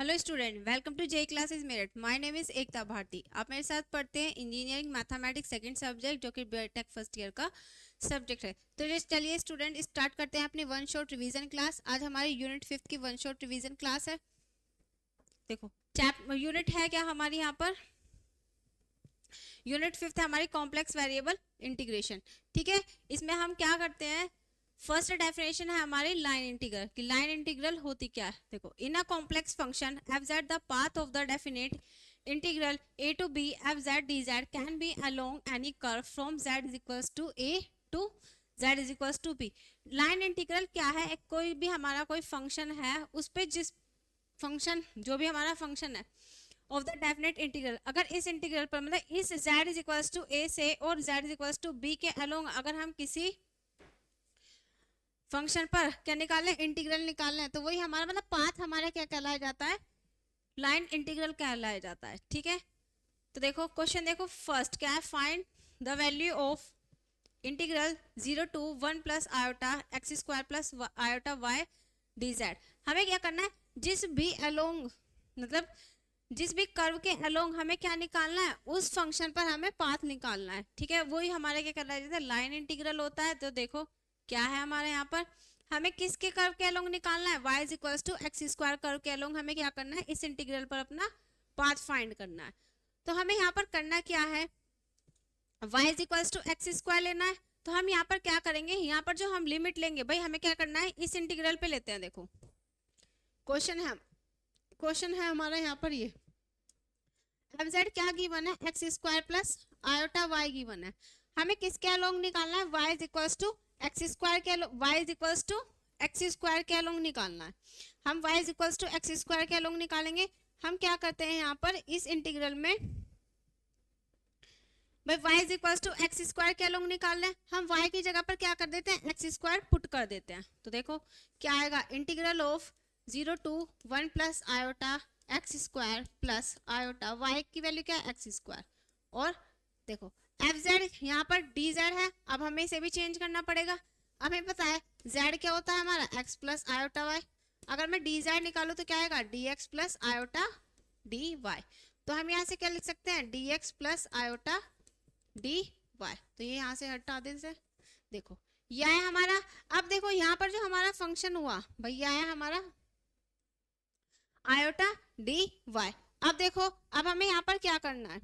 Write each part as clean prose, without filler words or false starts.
Hello student, welcome to J classes Meerut. My name is Ekta Bharti. आप मेरे साथ पढ़ते हैं इंजीनियरिंग मैथमेटिक्स सेकंड सब्जेक्ट, जो कि बीटेक फर्स्ट ईयर का सब्जेक्ट है। तो चलिए स्टूडेंट, स्टार्ट करते हैं अपनी वन शॉट रिवीजन क्लास। आज हमारी यूनिट 5 की वन शॉट रिवीजन क्लास है। देखो, यूनिट है क्या हमारी यहाँ पर? यूनिट 5 है हमारी कॉम्प्लेक्स वेरिएबल इंटीग्रेशन। ठीक है, इसमें हम क्या करते हैं? फर्स्ट डेफिनेशन है हमारी लाइन इंटीग्रल की। लाइन इंटीग्रल होती क्या है? देखो, in a complex function F Z the path of the definite integral A to B F Z D Z can be along any curve from Z is equals to A to Z is equals to B. Line integral क्या है? कोई भी हमारा कोई function है, उस पर जिस फंक्शन जो भी हमारा फंक्शन है ऑफ द डेफिनेट इंटीग्रल, अगर इस इंटीग्रल पर मतलब इस z is equals to a से और z is equals to b के अलोंग अगर हम किसी फंक्शन पर क्या निकालें, इंटीग्रल निकालना है, तो वही हमारा मतलब पाथ हमारा क्या कहलाया जाता है? लाइन इंटीग्रल कहलाया जाता है। ठीक है, तो देखो क्वेश्चन, देखो फर्स्ट क्या है? Find the value of integral 0 to 1 plus iota x square plus iota y d z. हमें क्या करना है? जिस भी अलोंग मतलब जिस भी कर्व के अलोंग हमें क्या निकालना है, उस फंक्शन पर हमें पाथ निकालना है। ठीक है, वही हमारे क्या कहलाया जाता है? लाइन इंटीग्रल होता है। तो देखो क्या है हमारे यहाँ पर, हमें किसके कर्व के अलोंग निकालना है? y is equals to x square curve के अलोंग हमें क्या करना है? इस इंटीग्रल पर अपना पाथ फाइंड करना है। तो हमें यहाँ पर करना क्या है? y is equals to x square लेना है। तो हम यहाँ पर क्या करेंगे? यहाँ पर जो हम लिमिट लेंगे भाई, हमें क्या करना है? इस इंटीग्रल पे लेते हैं। देखो क्वेश्चन है हमारा यहाँ पर ये एफ जेड क्या गिवन है? X square plus iota y given है। हमें किसके अलोंग निकालना है? y is equals to x square के y is equals to x square के अलोंग निकालना है। हम y is equals to x square के अलोंग निकालेंगे। हम क्या करते हैं यहाँ पर इस इंटीग्रल में भाई y is equals to x square के अलोंग निकालना है, हम y की जगह पर क्या कर देते हैं? एक्स स्क्वायर पुट कर देते हैं। तो देखो क्या आएगा? Integral of 0 to 1 plus iota x square plus iota y की वैल्यू क्या है? X square. और देखो एफ जेड यहाँ पर डी जेड है, अब हमें इसे भी चेंज करना पड़ेगा। हमें पता है z क्या होता है हमारा? x plus iota y. अगर मैं डी जेड निकालू तो क्या आएगा? D x plus iota d y. तो हम यहाँ से क्या लिख सकते हैं? D x plus iota d y. तो ये यहाँ से हटा दे से। देखो यह है हमारा। अब देखो यहाँ पर जो हमारा फंक्शन हुआ भैया है हमारा आयोटा डी वाई। अब देखो, अब हमें यहाँ पर क्या करना है?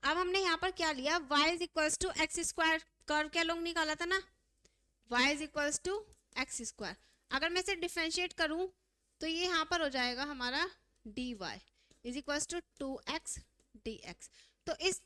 अब हमने यहाँ पर क्या लिया? y is equals to x square curve के अलोंग निकाला था ना, y is equals to x square. अगर मैं इसे डिफरेंशिएट करूं तो ये यहाँ पर हो जाएगा हमारा dy is equals to 2x dx। तो इस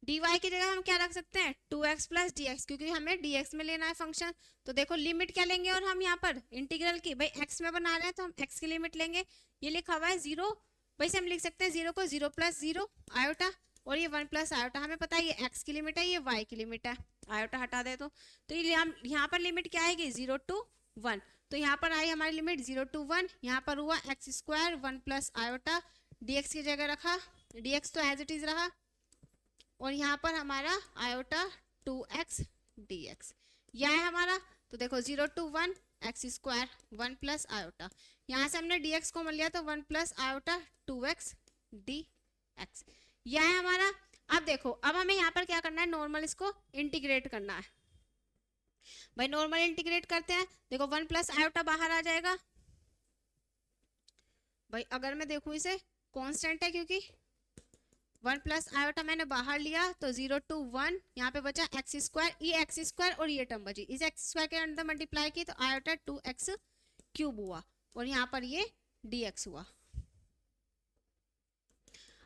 dy की जगह हम क्या रख सकते हैं? 2x प्लस dx, क्योंकि हमें dx में लेना है फंक्शन। तो देखो लिमिट क्या लेंगे, और हम यहाँ पर इंटीग्रल की भाई x में बना रहे हैं तो हम x की लिमिट लेंगे। ये लिखा हुआ है 0, वैसे हम लिख सकते हैं 0 को 0 प्लस 0 आयोटा, और ये 1 प्लस आयोटा। हमें पता है ये x की लिमिट है, ये y की लिमिट है। आयोटा हटा दे तो ये हम यहाँ पर लिमिट क्या आएगी? 0 टू 1। तो यहाँ पर आई हमारी लिमिट 0 टू 1। यहाँ पर हुआ x square 1 plus iota, dx की जगह रखा, dx तो एज इट इज रहा, और यहाँ पर हमारा आयोटा 2x dx यह है हमारा। तो देखो 0 to 1 x square 1 plus iota, यहाँ से हमने dx को मिल लिया तो 1 प्लस आयोटा 2x dx यह है हमारा। अब देखो, अब हमें यहाँ पर क्या करना है? नॉर्मल इसको इंटीग्रेट करना है। भाई नॉर्मल इंटीग्रेट करते हैं। देखो 1 प्लस आयोटा बाहर आ जाएगा भाई, अगर मैं देखूं इसे कांस्टेंट है क्योंकि 1 प्लस आयोटा मैंने बाहर लिया, तो 0 टू 1 यहाँ पे बचा एक्स स्क्वायर, ये एक्स स्क्वायर और ये टर्म बची, इस एक्स स्क्वायर के अंदर मल्टीप्लाई की तो आयोटा 2x क्यूब हुआ, और यहाँ पर ये dx हुआ।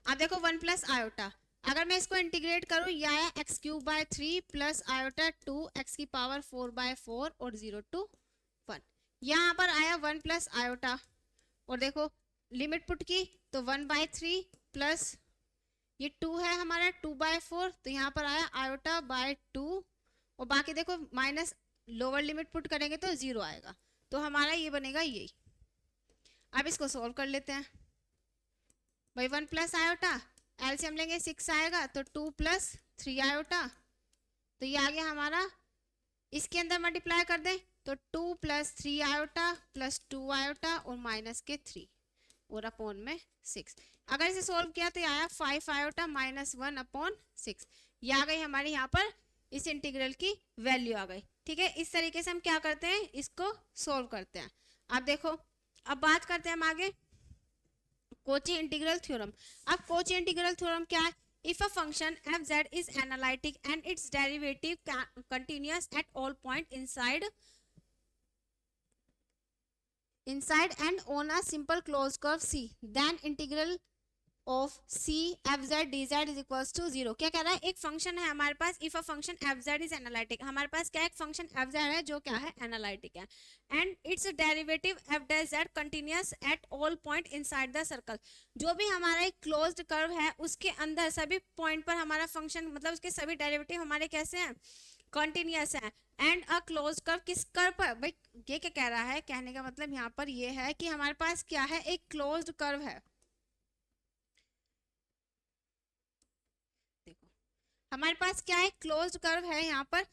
अब देखो 1 प्लस आयोटा, अगर मैं इसको इंटीग्रेट करूं, यह आया x cube by 3 plus iota 2x की पावर 4 बाय 4 और 0 टू 1। यहाँ पर आया 1 प्लस आयोटा, और देखो लिमिट पुट की तो 1 बाय 3 प्लस ये 2 है हमारा 2 बाय 4, तो यहाँ पर आया आयोटा बाय 2, और बाकी देखो माइनस लोअर लिमिट पुट करेंगे तो 0 आएगा। तो हमारा ये बनेगा यही। अब इसको सोल्व कर लेते हैं भाई। 1 प्लस आयोटा एलसीएम लेंगे 6 आएगा, तो 2 प्लस 3 आयोटा, तो ये आ गया हमारा। इसके अंदर मल्टीप्लाई कर दें तो 2 + 3 आयोटा + 2 आयोटा और माइनस के 3 और अपॉन में 6। अगर इसे सोल्व किया तो ये आया 5 आयोटा -1/6। ये आ गई हमारे यहाँ पर इस इंटीग्रल की वैल्यू आ गई। ठीक है, इस तरीके से हम क्या करते हैं, इसको सोल्व करते हैं। अब देखो, अब बात करते हैं हम आगे कोची इंटीग्रल थ्योरम। अब कोची इंटीग्रल थ्योरम क्या है? If a function F Z is analytic and it's derivative continuous at all point inside and on a simple closed curve C, then integral of C f z dz is equals to 0। क्या कह रहा है? एक function है हमारे पास, if a function F Z is analytic, हमारे पास क्या एक फंक्शन एफ जेड है जो क्या है, एनालिटिक है, and it's derivative F dash Z continuous at all point inside the circle. जो भी हमारा एक क्लोज्ड कर्व है उसके अंदर सभी पॉइंट पर हमारा फंक्शन मतलब उसके सभी डेरिवेटिव हमारे कैसे हैं, कंटिन्यूअस है। एंड अ क्लोज कर्व, किस कर्व पर भाई, ये क्या कह रहा है, कहने का मतलब यहाँ पर ये है कि हमारे पास क्या है, एक क्लोज्ड कर्व है। देखो हमारे पास क्या है, क्लोज्ड कर्व है यहाँ पर।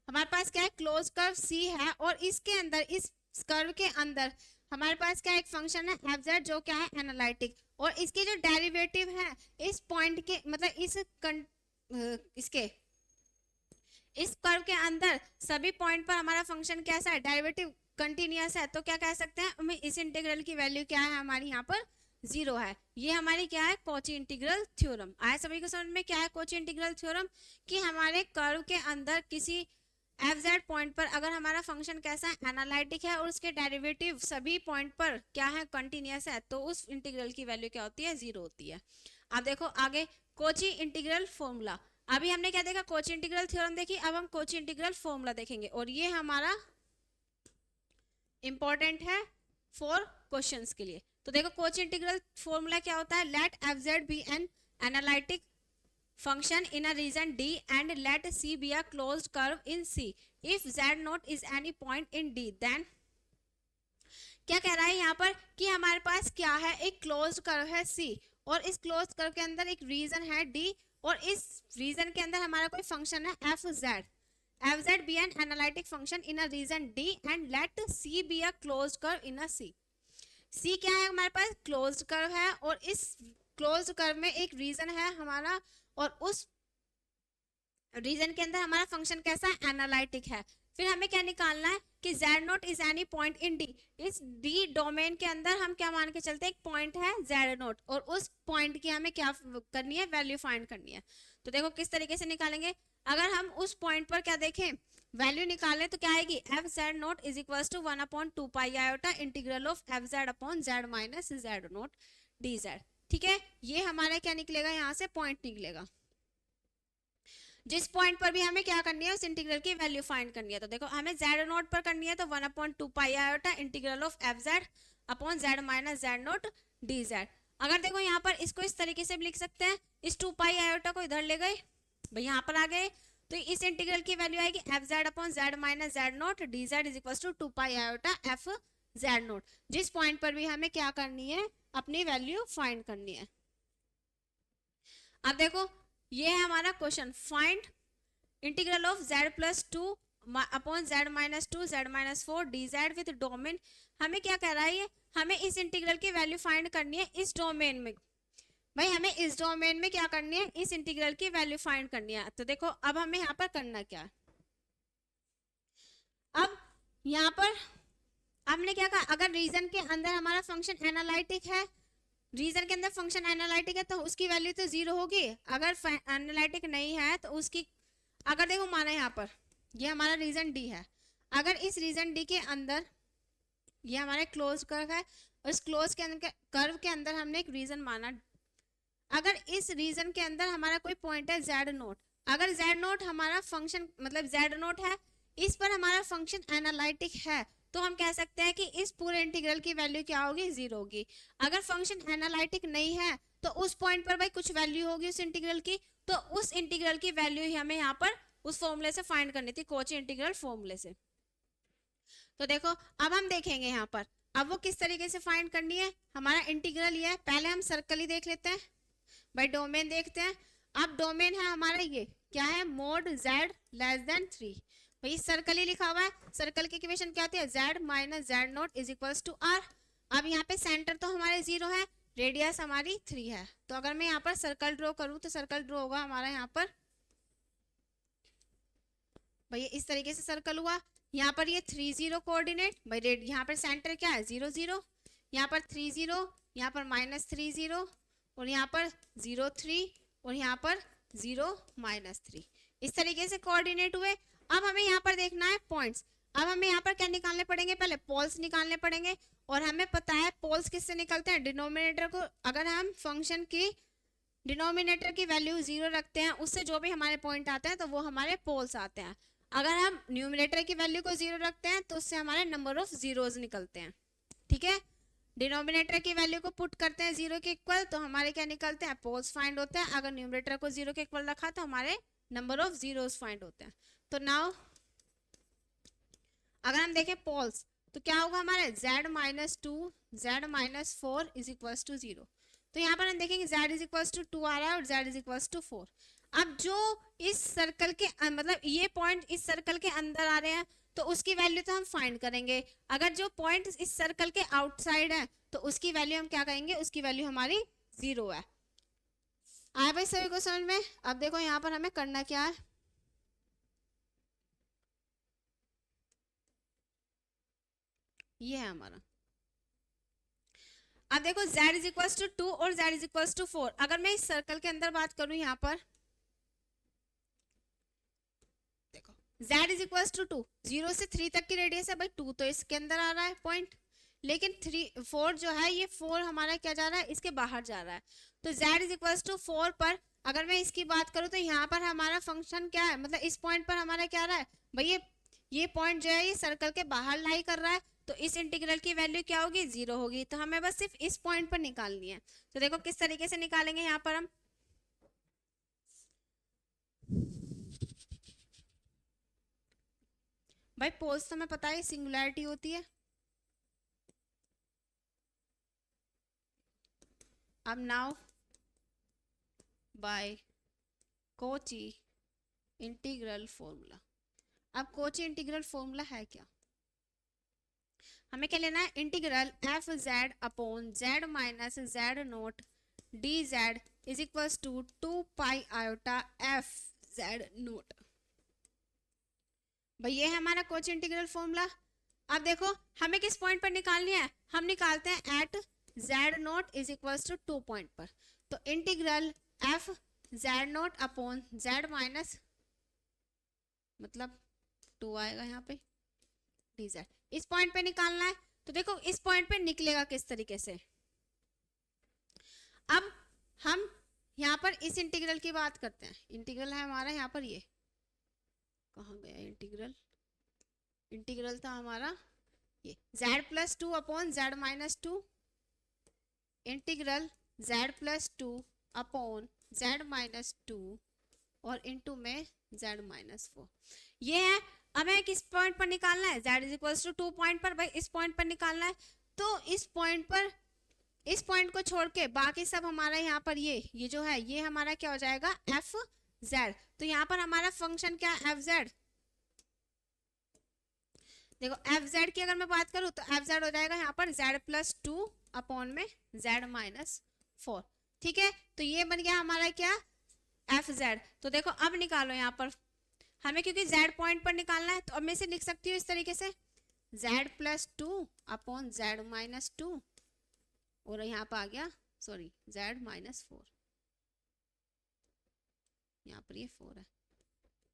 हमारे पास क्या है, क्लोज कर्व सी है और इसके अंदर, इस कर्व के अंदर हमारे पास क्या एक फंक्शन है एफ जेड जो क्या है, एनालिटिक, और इसके जो डेरिवेटिव है इस पॉइंट के मतलब इसके इस कर्व के अंदर सभी पॉइंट पर हमारा फंक्शन कैसा है, डेरिवेटिव कंटिन्यूअस है। तो क्या कह सकते हैं हमें, इस इंटीग्रल की वैल्यू क्या है हमारी यहाँ पर, 0 है। ये हमारी क्या है, कॉची इंटीग्रल थ्योरम। आया सभी को समझ में क्या है कॉची इंटीग्रल थ्योरम? कि हमारे कर्व के अंदर किसी एफ जेड पॉइंट पर अगर हमारा फंक्शन कैसा है, एनालिटिक है, और उसके डेरिवेटिव सभी पॉइंट पर क्या है, कंटिन्यूअस है, तो उस इंटीग्रल की वैल्यू क्या होती है, 0 होती है। अब देखो आगे कॉची इंटीग्रल फॉर्मूला। अभी हमने क्या देखा, कॉची इंटीग्रल थ्योरम देखी, अब हम कॉची इंटीग्रल फॉर्मूला देखेंगे, और ये हमारा इंपॉर्टेंट है फॉर क्वेश्चंस के लिए। तो देखो कॉची इंटीग्रल फॉर्मूला क्या होता है, let f z be an analytic function in a region D and let C be a closed curve in C if Z0 is any point in D, then क्या कह रहा है यहाँ पर कि हमारे पास क्या है, एक क्लोज्ड कर्व है C और इस क्लोज्ड कर्व के अंदर एक रीजन है D और इस रीजन के अंदर हमारा कोई फंक्शन है F z be an analytic function in a region D and let C be a closed curve in a C। C क्या है, हमारे पास क्लोज्ड कर्व है और इस क्लोज्ड कर्व में एक रीजन है हमारा, और उस रीजन के अंदर हमारा फंक्शन कैसा है, एनालिटिक है। फिर हमें क्या निकालना है कि Z0 is any point in D। इस D डोमेन के अंदर हम क्या मान के चलते हैं, एक पॉइंट है Z0 और उस पॉइंट की हमें क्या करनी है, वैल्यू फाइंड करनी है। तो देखो किस तरीके से निकालेंगे, अगर हम उस पॉइंट पर क्या देखें, वैल्यू निकालें तो क्या आएगी, f(z0) is equal to 1/2 pi iota integral of f(z) upon z minus z0 dz। ठीक है, ये हमारा क्या निकलेगा, यहाँ से पॉइंट निकलेगा। जिस पॉइंट पर भी हमें क्या करनी है, उस इंटीग्रल की वैल्यू फाइंड करनी है। तो देखो हमें z0 पर करनी है तो 1/2 pi iota integral of f(z) upon z minus z0 dz। अगर देखो यहाँ पर इसको इस तरीके से भी लिख सकते हैं, इस 2 पाई आयोटा को इधर ले गए भाई, यहाँ पर आ गए, तो इस इंटीग्रल की वैल्यू आएगी f(z) upon z minus z0 dz is equal to 2 pi iota f(z0)। जिस पॉइंट पर भी हमें क्या करनी है, अपनी वैल्यू फाइंड करनी है। अब देखो ये है हमारा question, find integral of z plus 2 upon z minus 2 z minus 4 dz with domain. हमें क्या कह रहा है, ये हमें इस इंटीग्रल की वैल्यू फाइंड करनी है इस डोमेन में। भाई हमें इस डोमेन में क्या करनी है, इस इंटीग्रल की वैल्यू फाइंड करनी है। तो देखो अब हमें यहाँ पर करना क्या है, अब यहाँ पर हमने क्या कहा, अगर रीजन के अंदर हमारा फंक्शन एनालिटिक है, रीजन के अंदर फंक्शन एनालिटिक है तो उसकी वैल्यू तो 0 होगी। अगर एनालिटिक नहीं है तो उसकी, अगर देखो माना यहाँ पर ये हमारा रीजन D है, अगर इस रीजन D के अंदर ये हमारा क्लोज कर्व है और इस क्लोज के अंदर कर्व के अंदर हमने एक रीजन माना, अगर इस रीजन के अंदर हमारा कोई पॉइंट है Z0, अगर Z0 हमारा फंक्शन मतलब Z0 है, इस पर हमारा फंक्शन एनालिटिक है, तो हम कह सकते हैं कि इस पूरे इंटीग्रल की वैल्यू क्या होगी, 0 होगी। अगर फंक्शन एनालिटिक नहीं है तो उस पॉइंट पर भाई कुछ वैल्यू होगी उस इंटीग्रल की, तो उस इंटीग्रल की वैल्यू ही हमें यहाँ पर उस फॉर्मूले से फाइंड करनी थी, कॉची इंटीग्रल फॉर्मूले से। तो देखो अब हम देखेंगे यहाँ पर, अब वो किस तरीके से फाइंड करनी है। हमारा इंटीग्रल ये है, पहले हम सर्कल ही देख लेते हैं भाई, डोमेन देखते हैं। अब डोमेन है हमारा ये क्या है, मोड z लेस देन 3। भाई सर्कल ही लिखा हुआ है, सर्कल की इक्वेशन क्या होती है, z minus z naught is equals to r। अब यहाँ पे सेंटर तो हमारे 0 है, रेडियस हमारी 3 है, तो अगर मैं यहाँ पर सर्कल ड्रॉ करूँ तो सर्कल ड्रॉ होगा हमारा यहाँ पर, भाई इस तरीके से सर्कल हुआ। यहाँ पर ये 3 0 कोऑर्डिनेट, भाई यहाँ पर सेंटर क्या है 0 0, यहाँ पर 3 0, यहाँ पर -3 0, और यहाँ पर 0 3, और यहाँ पर 0 -3, इस तरीके से कोऑर्डिनेट हुए। अब हमें यहाँ पर देखना है पॉइंट्स। अब हमें यहाँ पर क्या निकालने पड़ेंगे, पहले पोल्स निकालने पड़ेंगे, और हमें पता है पोल्स किससे निकलते हैं, डिनोमिनेटर को अगर हम फंक्शन की डिनोमिनेटर की वैल्यू 0 रखते हैं, उससे जो भी हमारे पॉइंट आते हैं तो वो हमारे पोल्स आते हैं। अगर हम न्यूमिनेटर की वैल्यू को 0 रखते हैं तो उससे हमारे नंबर ऑफ जीरोस निकलते हैं। ठीक है, डिनोमिनेटर की वैल्यू को पुट करते हैं 0 के इक्वल, तो हमारे क्या निकलते हैं, पोल्स फाइंड होते हैं। अगर न्यूमिनेटर को 0 के इक्वल रखा तो हमारे नंबर ऑफ जीरोस फाइंड होते हैं। तो नाउ अगर हम देखें पोल्स तो क्या होगा हमारे z minus 2 z minus 4 is equals to 0। तो यहाँ पर हम देखेंगे z इज इक्वल्स टू 2 आ रहा है और z इज इक्वल्स टू 4। अब जो इस सर्कल के मतलब ये पॉइंट इस सर्कल के अंदर आ रहे हैं तो उसकी वैल्यू तो हम फाइंड करेंगे। अगर जो पॉइंट इस सर्कल के आउटसाइड है तो उसकी वैल्यू हम क्या कहेंगे, उसकी वैल्यू हमारी 0 है। आया भाई सभी को समझ में। अब देखो यहाँ पर हमें करना क्या है, ये है हमारा। अब देखो z इज इक्वल्स टू 2 और z इज इक्वल्स टू 4। अगर मैं इस सर्कल के अंदर बात करूं यहाँ पर देखो z इज इक्वल्स टू 2, 0 से 3 तक की रेडियस है भाई, 2 तो इसके अंदर आ रहा है पॉइंट, लेकिन 3 4 जो है ये 4 हमारा क्या जा रहा है, इसके बाहर जा रहा है। तो z इज इक्वल्स टू 4 पर अगर मैं इसकी बात करूं तो यहाँ पर हमारा फंक्शन क्या है, मतलब इस पॉइंट पर हमारा क्या रहा है भाई, ये पॉइंट जो है ये सर्कल के बाहर लाई कर रहा है, तो इस इंटीग्रल की वैल्यू क्या होगी, 0 होगी। तो हमें बस सिर्फ इस पॉइंट पर निकालनी है। तो देखो किस तरीके से निकालेंगे यहाँ पर हम, भाई पोल्स तो हमें पता है सिंगुलैरिटी होती है। अब now by Cauchy integral formula. अब कोची इंटीग्रल फॉर्मूला है क्या, हमें क्या लेना है, integral F z upon z minus z naught d Z is equals to 2 pi iota f z naught. भाई ये है हमारा कोची इंटीग्रल फॉर्मूला। अब देखो हमें किस पॉइंट पर निकालनी है, हम निकालते हैं at z naught is equals to 2 point पर। तो integral F z naught upon z minus मतलब 2 आएगा यहाँ पे डी जेड, इस पॉइंट पे निकालना है। तो देखो इस पॉइंट पे निकलेगा किस तरीके से। अब हम यहाँ पर इस इंटीग्रल की बात करते हैं, इंटीग्रल है हमारा यहाँ पर, ये कहाँ गया इंटीग्रल, इंटीग्रल था हमारा ये z plus 2 upon z minus 2, integral z plus 2 upon z minus 2 और इनटू में z माइनस 4। ये है, अब हमें किस पॉइंट पर निकालना है, z is equals to 2 point पर, भाई इस पॉइंट पर निकालना है। तो इस पॉइंट पर, इस पॉइंट को छोड़ के बाकी सब हमारा यहाँ पर ये जो है ये हमारा क्या हो जाएगा एफ जेड। तो यहाँ पर हमारा फंक्शन क्या है एफ जेड। देखो एफ जेड की अगर मैं बात करूँ तो एफ जेड हो जाएगा यहाँ पर जेड प्लस 2 अपॉन में जेड माइनस 4। ठीक है, तो ये बन गया हमारा क्या एफ जेड। तो देखो अब निकालो यहाँ पर हमें, क्योंकि z पॉइंट पर निकालना है तो अब मैं इसे लिख सकती हूँ इस तरीके से z plus 2 upon z minus 2 और यहाँ पर आ गया सॉरी z माइनस 4, यहाँ पर ये 4 है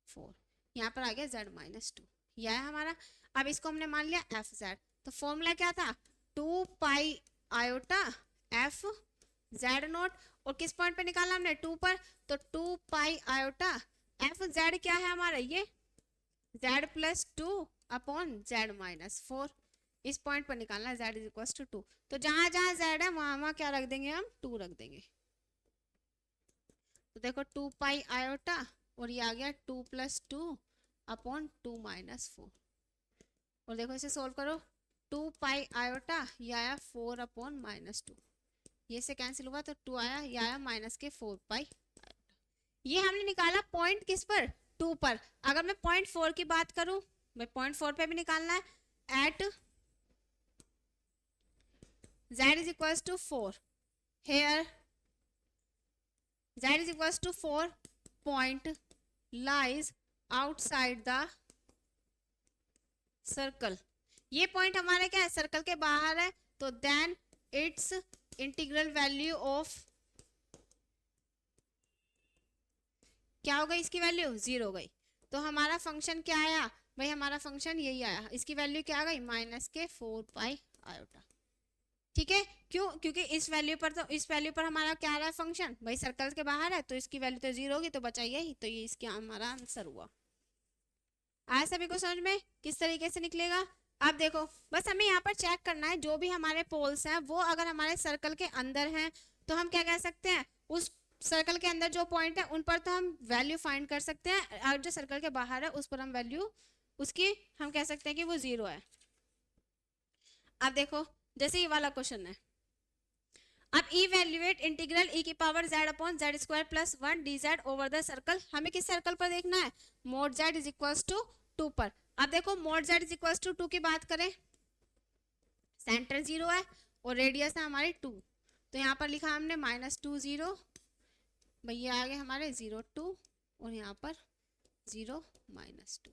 4, यहाँ पर आ गया z माइनस 2, यह है हमारा। अब इसको हमने मान लिया एफ जेड। तो फॉर्मूला क्या था 2 pi iota f z note, और किस पॉइंट पे निकाला हमने 2 पर, तो 2 पाई आयोटा एफ जेड क्या है हमारा ये z plus 2 upon z minus 4, इस पॉइंट पर निकालना है z इज इक्वल टू 2। तो जहां जहां z है वहां वहां क्या रख देंगे हम 2 रख देंगे। तो देखो 2 पाई आयोटा और ये आ गया 2 प्लस 2 अपॉन 2 माइनस 4, और देखो इसे सोल्व करो 2 पाई आयोटा ये आया 4 अपॉन माइनस 2, ये से कैंसिल हुआ तो 2 आया, ये आया माइनस के 4 पाई। ये हमने निकाला पॉइंट किस पर, 2 पर। अगर मैं 0.4 की बात करूं, मैं 0.4 पे भी निकालना है, at z is equals to 4, here z is equals to 4 point lies outside the circle. ये पॉइंट हमारा क्या है, सर्कल के बाहर है, तो then it's integral value of क्या हो गई, इसकी वैल्यू 0 हो गई। तो हमारा फंक्शन क्या आया भाई, हमारा फंक्शन यही आया, इसकी वैल्यू क्या आ गई, -4 पाई आयोटा। ठीक है, क्यों, क्योंकि इस वैल्यू पर, तो इस वैल्यू पर हमारा क्या आ रहा है फंक्शन, भाई सर्कल के बाहर है, तो इसकी वैल्यू तो 0 होगी, तो बचा यही, तो ये इसका हमारा आंसर हुआ। आया सभी को समझ में किस तरीके से निकलेगा। अब देखो, बस हमें यहाँ पर चेक करना है, जो भी हमारे पोल्स हैं वो अगर हमारे सर्कल के अंदर हैं तो हम क्या कह सकते हैं, उस सर्कल के अंदर जो पॉइंट है उन पर तो हम वैल्यू फाइंड कर सकते हैं, और जो सर्कल के बाहर है उस पर हम वैल्यू उसकी हम कह सकते हैं कि वो 0 है। अब देखो, जैसे ये वाला क्वेश्चन है, अब इवैल्यूएट इंटीग्रल e की power z upon z square plus 1 dz over the circle. हमें किस सर्कल पर देखना है, mod z is equals to 2 पर। अब देखो, mod z is equals to 2 की बात करें, सेंटर 0 है और रेडियस है हमारी 2, तो यहाँ पर लिखा हमने -2 0, भैया आ गए हमारे 0 2, और यहाँ पर 0 -2,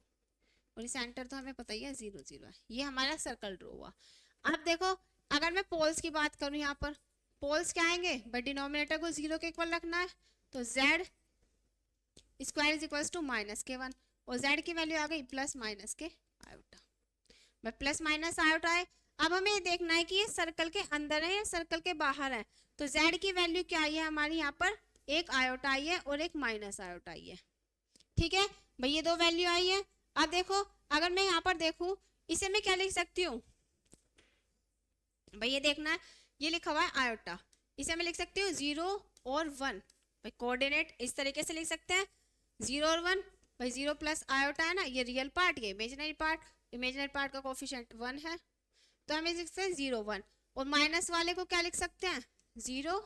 और ये सेंटर तो हमें पता ही है 0 0 है। ये हमारा सर्कल ड्रॉ हुआ। अब देखो, अगर मैं पोल्स की बात करूँ, यहाँ पर पोल्स क्या आएंगे भाई, डिनोमिनेटर को 0 के इक्वल रखना है, तो z square is equals to -k1, और z की वैल्यू आ गई प्लस माइनस के आयोटा, भाई प्लस माइनस आयोटा है। अब हमें ये देखना है कि ये सर्कल के अंदर है या सर्कल के बाहर है, तो z की वैल्यू क्या आई है हमारी, यहाँ पर एक आयोटा आई है और एक माइनस आयोटा आई है। ठीक है भाई, ये दो वैल्यू आई है। अब देखो, अगर मैं यहाँ पर देखूं, इसे मैं क्या लिख सकती हूँ भाई, ये देखना है, ये लिखा हुआ है आयोटा, इसे मैं लिख सकती हूँ 0 और 1, भाई कोऑर्डिनेट इस तरीके से लिख सकते हैं 0 और 1, भाई 0 प्लस आयोटा है ना, ये रियल पार्ट, ये इमेजिनरी पार्ट, इमेजिनरी पार्ट का कोफिशिएंट 1 है, तो हम लिख सकते हैं 0 1, और माइनस वाले को क्या लिख सकते हैं 0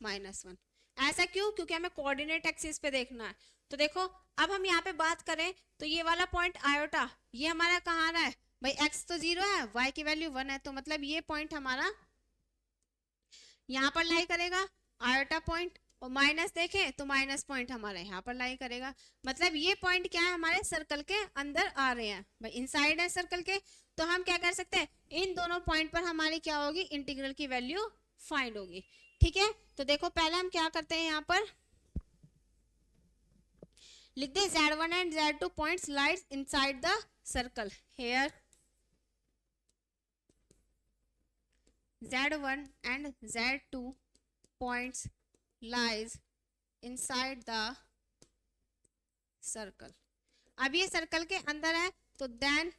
-1। ऐसा क्यों, क्योंकि हमें कोऑर्डिनेट एक्सिस पे देखना है। तो देखो, अब हम यहाँ पे बात करें तो ये वाला पॉइंट आयोटा, ये हमारा कहाँ आ रहा है भाई, x तो 0 है, y की वैल्यू 1 है, तो मतलब ये पॉइंट हमारा यहाँ पर लाई करेगा आयोटा पॉइंट, और माइनस देखें तो माइनस पॉइंट हमारा यहाँ पर लाई करेगा, मतलब ये पॉइंट क्या है, हमारे सर्कल के अंदर आ रहे हैं भाई, इनसाइड है सर्कल के। तो हम क्या कर सकते हैं, इन दोनों पॉइंट पर हमारी क्या होगी, इंटीग्रल की वैल्यू फाइंड होगी। ठीक है, तो देखो पहले हम क्या करते हैं, यहाँ पर लिख दे z1 and z2 points lies inside the circle, here z1 and z2 points lies inside the circle। अब ये सर्कल के अंदर है, तो देन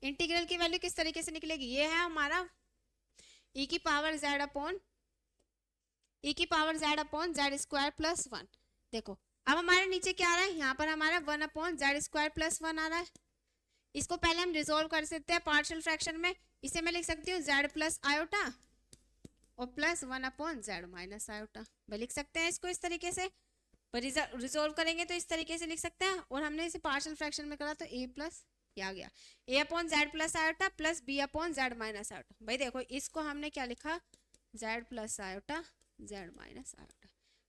इंटीग्रल की वैल्यू किस तरीके से निकलेगी, ये है हमारा e की power z upon z square plus 1। देखो, अब हमारे नीचे क्या आ रहा है, यहाँ पर हमारा 1 अपॉन z स्क्वायर प्लस 1 आ रहा है, इसको पहले हम रिजोल्व कर सकते हैं पार्शियल फ्रैक्शन में, इसे मैं लिख सकती हूँ z प्लस आयोटा और plus 1 upon z minus iota, भाई लिख सकते हैं इसको इस तरीके से, रिजोल्व करेंगे तो इस तरीके से लिख सकते हैं, और हमने इसे पार्शियल फ्रैक्शन में करा तो a प्लस आ गया a upon z plus iota plus b upon z minus iota. भाई देखो, इसको हमने क्या लिखा, z plus iota z minus iota,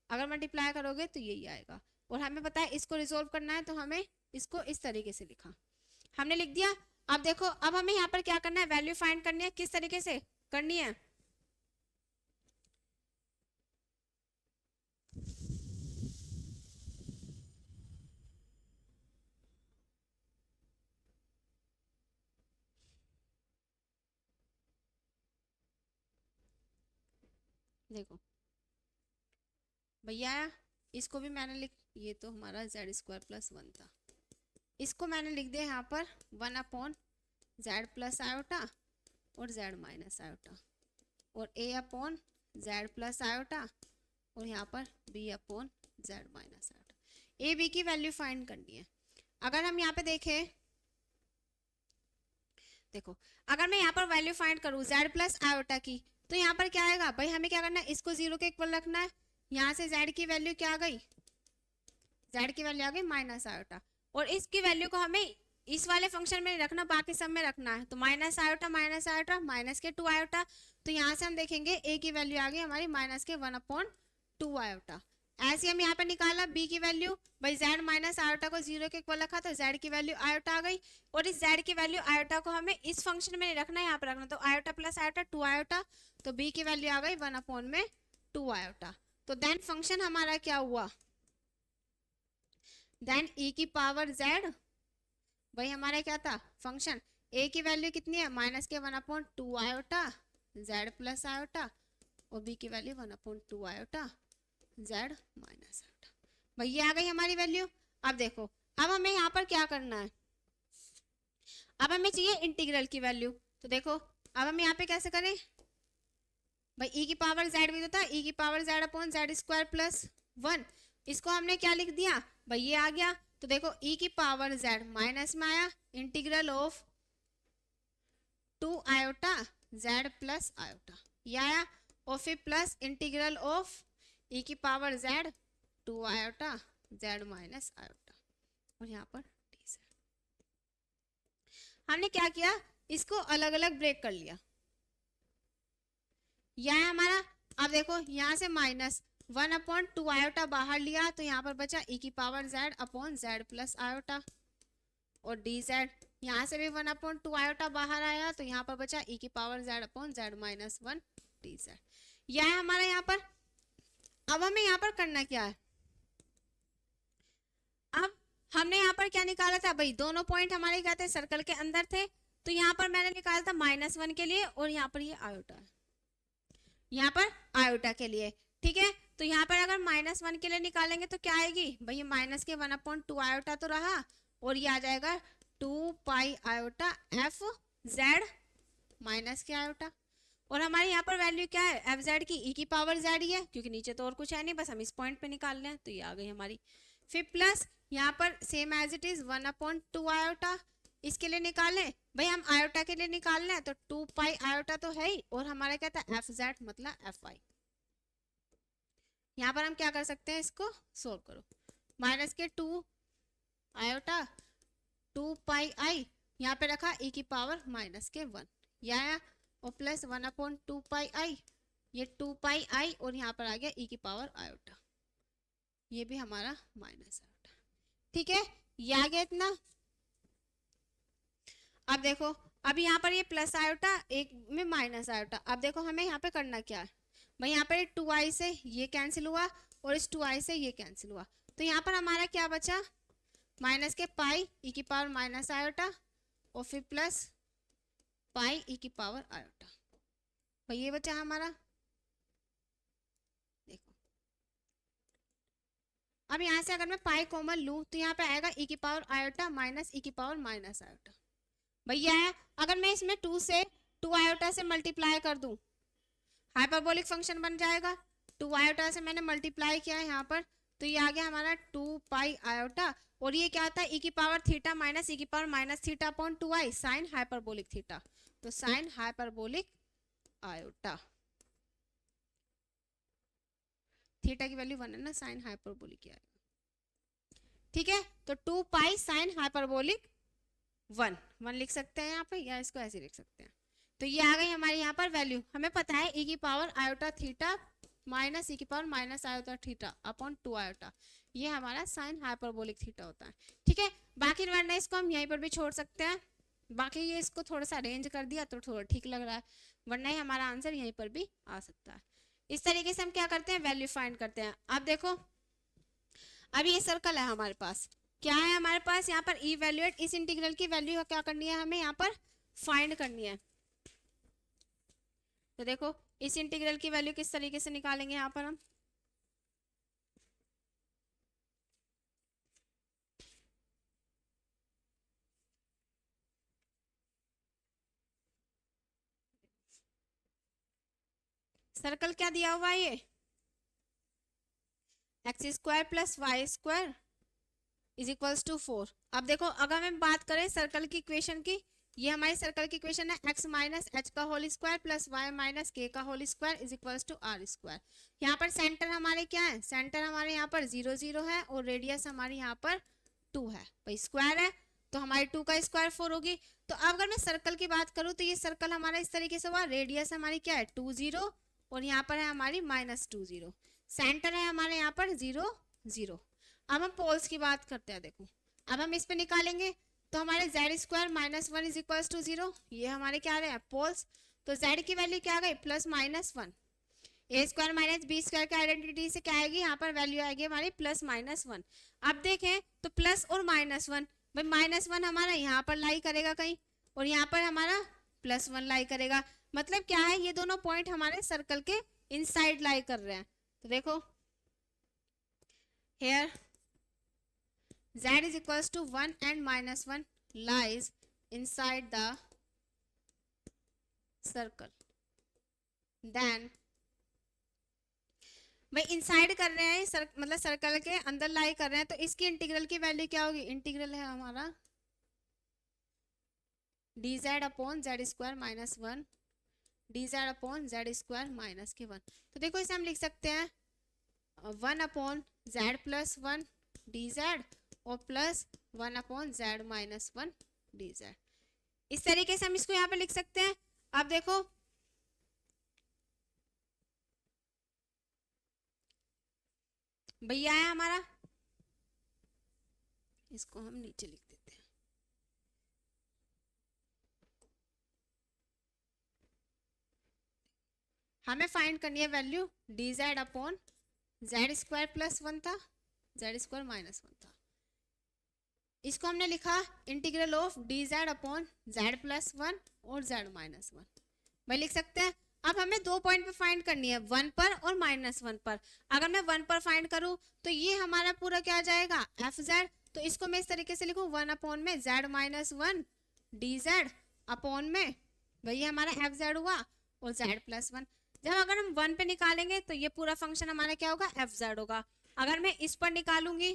अगर मल्टीप्लाई करोगे तो यही आएगा, और हमें पता है इसको रिजोल्व करना है, तो हमें इसको इस तरीके से लिखा, हमने लिख दिया। अब देखो, अब हमें यहाँ पर क्या करना है, वैल्यू फाइंड करनी है, किस तरीके से करनी है, देखो भैया, इसको भी मैंने लिख, ये तो हमारा z स्क्वायर प्लस 1 था, इसको मैंने लिख दिया यहाँ पर 1 अपॉन z प्लस आयोटा और z माइनस आयोटा, और a upon z plus iota, और यहाँ पर b upon z minus iota. a b की वैल्यू फाइंड करनी है। अगर हम यहाँ पे देखें, देखो अगर मैं यहाँ पर वैल्यू फाइंड करूँ z प्लस आयोटा की, तो यहाँ पर क्या आएगा भाई, हमें क्या करना है, इसको 0 के इक्वल रखना है, यहाँ से z की वैल्यू क्या आ गई, जेड की वैल्यू आ गई माइनस आयोटा, और इसकी वैल्यू को हमें इस वाले फंक्शन में नहीं रखना, बाकी सब में रखना है। तो माइनस आयोटा माइनस के 2 आयोटा, तो यहाँ से हम देखेंगे ए की वैल्यू आ गई हमारी माइनस के 1/2 आयोटा। ऐसे हम यहाँ पे निकाला बी की वैल्यू, भाई जेड माइनस आयोटा को 0 के इक्वल रखा तो जेड की वैल्यू आयोटा आ गई, और इस जेड की वैल्यू आयोटा को हमें इस फंक्शन में नहीं रखना, यहाँ पे रखना, तो आयोटा प्लस आयोटा 2 आयोटा, तो बी की वैल्यू आ गई 1/2 आयोटा। तो देन फंक्शन हमारा क्या हुआ, देन e की पावर z, वही हमारा क्या था फंक्शन, a की वैल्यू कितनी है माइनस के 1/2 आयोटा z प्लस आयोटा, और b की value 1/2 iota z minus iota. भाई ये आ गई हमारी वैल्यू। अब देखो, अब हमें यहाँ पर क्या करना है, अब हमें चाहिए इंटीग्रल की वैल्यू। तो देखो अब हम यहाँ पे कैसे करें, भाई e की पावर z भी तो था, e की power z upon z square plus 1, इसको हमने क्या लिख दिया, भाई ये आ गया। तो देखो e की पावर z माइनस में आया, integral of 2 iota z plus iota ये आया, और फिर प्लस इंटीग्रल ऑफ e की power z 2 iota z minus iota, और यहाँ पर dz। हमने क्या किया, इसको अलग अलग ब्रेक कर लिया, यह है हमारा। अब देखो यहाँ से माइनस 1/2 आयोटा बाहर लिया, तो यहाँ पर बचा e की power z upon z plus iota, और dz, यहाँ से भी 1/2 आयोटा बाहर आया, तो यहाँ पर बचा e की power z upon z minus 1 dz। यह है हमारा यहाँ पर। अब हमें यहाँ पर करना क्या है, अब हमने यहाँ पर क्या निकाला था, भाई दोनों पॉइंट हमारे क्या थे, सर्कल के अंदर थे, तो यहाँ पर मैंने निकाला था -1 के लिए, और यहाँ पर ये आयोटा है, यहाँ पर आयोटा के लिए, ठीक है। तो यहाँ पर अगर -1 के लिए निकालेंगे तो क्या आएगी, भाई ये माइनस के 1/2 आयोटा तो रहा, और ये आ जाएगा 2 pi iota f Z minus के आयोटा, और हमारी यहाँ पर वैल्यू क्या है एफ जेड की, e की पावर z ही है, क्योंकि नीचे तो और कुछ है नहीं, बस हम इस पॉइंट पे निकाल रहे हैं, तो ये आ गई हमारी। फिर प्लस यहाँ पर same as it is 1/2 iota, इसके लिए निकालें, भाई हम आयोटा के लिए निकाल रहे हैं, तो 2 पाई आयोटा तो है ही, और हमारा क्या था एफ जेड मतलब एफ आई। यहाँ पर हम क्या कर सकते हैं, इसको सोल्व करो, माइनस के 2 आयोटा 2 पाई आई, यहाँ पे रखा e की पावर माइनस के 1 यह आया, और प्लस 1/2 पाई आई, ये 2 पाई आई, और यहाँ पर आ गया e की पावर आयोटा, ये भी हमारा माइनस आयोटा, ठीक है, ये आ गया इतना। अब देखो, अब यहाँ पर ये प्लस आयोटा एक में माइनस आयोटा, अब देखो हमें यहाँ पे करना क्या है, भाई यहाँ पर 2i से ये कैंसिल हुआ, और इस 2i से ये कैंसिल हुआ, तो यहाँ पर हमारा क्या बचा, माइनस के पाई e की पावर माइनस आयोटा, और फिर प्लस पाई e की पावर आयोटा, भाई ये बचा हमारा। देखो अब यहाँ से अगर मैं पाई कॉमन लूँ, तो यहाँ पे आएगा e की पावर आयोटा माइनस e की पावर माइनस आयोटा, भैया है। अगर मैं इसमें 2 से 2 आयोटा से मल्टीप्लाई कर दूं, हाइपरबोलिक फंक्शन बन जाएगा। 2 आयोटा से मैंने मल्टीप्लाई किया है यहाँ पर, तो ये आ गया हमारा 2 पाई आयोटा, और ये क्या होता है e की पावर थीटा माइनस e की power minus theta upon 2i sine hyperbolic theta, तो साइन हाइपरबोलिक आयोटा, थीटा की वैल्यू 1 है ना, साइन हाइपरबोलिक आएगा, ठीक है। तो 2 पाई साइन हाइपरबोलिक 1 लिख सकते हैं यहाँ पे, या इसको ऐसे लिख सकते हैं। तो ये आ गई हमारी यहाँ पर वैल्यू, हमें पता है e की power iota theta minus e की power minus iota theta upon 2 iota, ये हमारा साइन हाइपरबोलिक थीटा होता है, ठीक है। बाकी वरना इसको हम यहीं पर भी छोड़ सकते हैं, बाकी ये इसको थोड़ा सा अरेंज कर दिया तो थोड़ा ठीक लग रहा है, वरना ही हमारा आंसर यहीं पर भी आ सकता है। इस तरीके से हम क्या करते हैं, वैल्यू फाइंड करते हैं। अब देखो, अब ये सर्कल है हमारे पास, क्या है हमारे पास यहाँ पर इवैल्यूएट, इस इंटीग्रल की वैल्यू क्या करनी है, हमें यहाँ पर फाइंड करनी है। तो देखो इस इंटीग्रल की वैल्यू किस तरीके से निकालेंगे यहाँ पर हम, सर्कल क्या दिया हुआ है, ये x square plus y square is equals to 4। अब देखो अगर हम बात करें सर्कल की इक्वेशन की, ये हमारी सर्कल की इक्वेशन है x माइनस एच का whole square plus y minus k का whole square is equals to r square. यहाँ पर सेंटर हमारे क्या है, सेंटर हमारे यहाँ पर 0 0 है और रेडियस हमारी यहाँ पर 2 है, भाई स्क्वायर है तो हमारी 2 का स्क्वायर 4 होगी। तो अब अगर मैं सर्कल की बात करूँ तो ये सर्कल हमारा इस तरीके से हुआ, रेडियस हमारी क्या है 2 0 और यहाँ पर है हमारी -2 0, सेंटर है हमारे यहाँ पर 0 0। अब हम पोल्स की बात करते हैं, देखो अब हम इस पे निकालेंगे तो हमारे z square -1 is equals to 0, ये हमारे क्या आ रहे हैं पोल्स। तो z की वैल्यू क्या आ गई +-1, ए स्क्वायर माइनस बी स्क्वायर की आइडेंटिटी से क्या आएगी, यहाँ पर वैल्यू आएगी हमारी +-1। अब देखें तो प्लस और -1, भाई -1 हमारा यहाँ पर लाई करेगा कहीं और यहाँ पर हमारा +1 लाई करेगा, मतलब क्या है ये दोनों पॉइंट हमारे सर्कल के इनसाइड लाई कर रहे हैं। तो देखो here z is equals to 1 and -1 lies inside the circle, then भाई इनसाइड कर रहे हैं मतलब सर्कल के अंदर लाई कर रहे हैं, तो इसकी इंटीग्रल की वैल्यू क्या होगी, इंटीग्रल है हमारा dz upon z square -1 dz upon z square -1। तो देखो इसे हम लिख सकते हैं 1 अपॉन z प्लस 1 dz और प्लस 1 अपॉन z -1 dz। इस तरीके से हम इसको यहाँ पे लिख सकते हैं। अब देखो भैया है हमारा, इसको हम नीचे लिख देते हैं, हमें फाइंड करनी है value dz upon z square plus 1 था, z स्क्वायर -1 था, इसको हमने लिखा integral of dz upon z plus 1 और z -1, भाई लिख सकते हैं। अब हमें दो पॉइंट पे फाइंड करनी है, 1 पर और -1 पर। अगर मैं 1 पर फाइंड करूं तो ये हमारा पूरा क्या आ जाएगा fz, तो इसको मैं इस तरीके से लिखूं 1 अपॉन में z -1 dz अपॉन में भाई ये हमारा fz हुआ और z प्लस 1। जब अगर हम 1 पे निकालेंगे तो ये पूरा फंक्शन हमारा क्या होगा fz होगा। अगर मैं इस पर निकालूंगी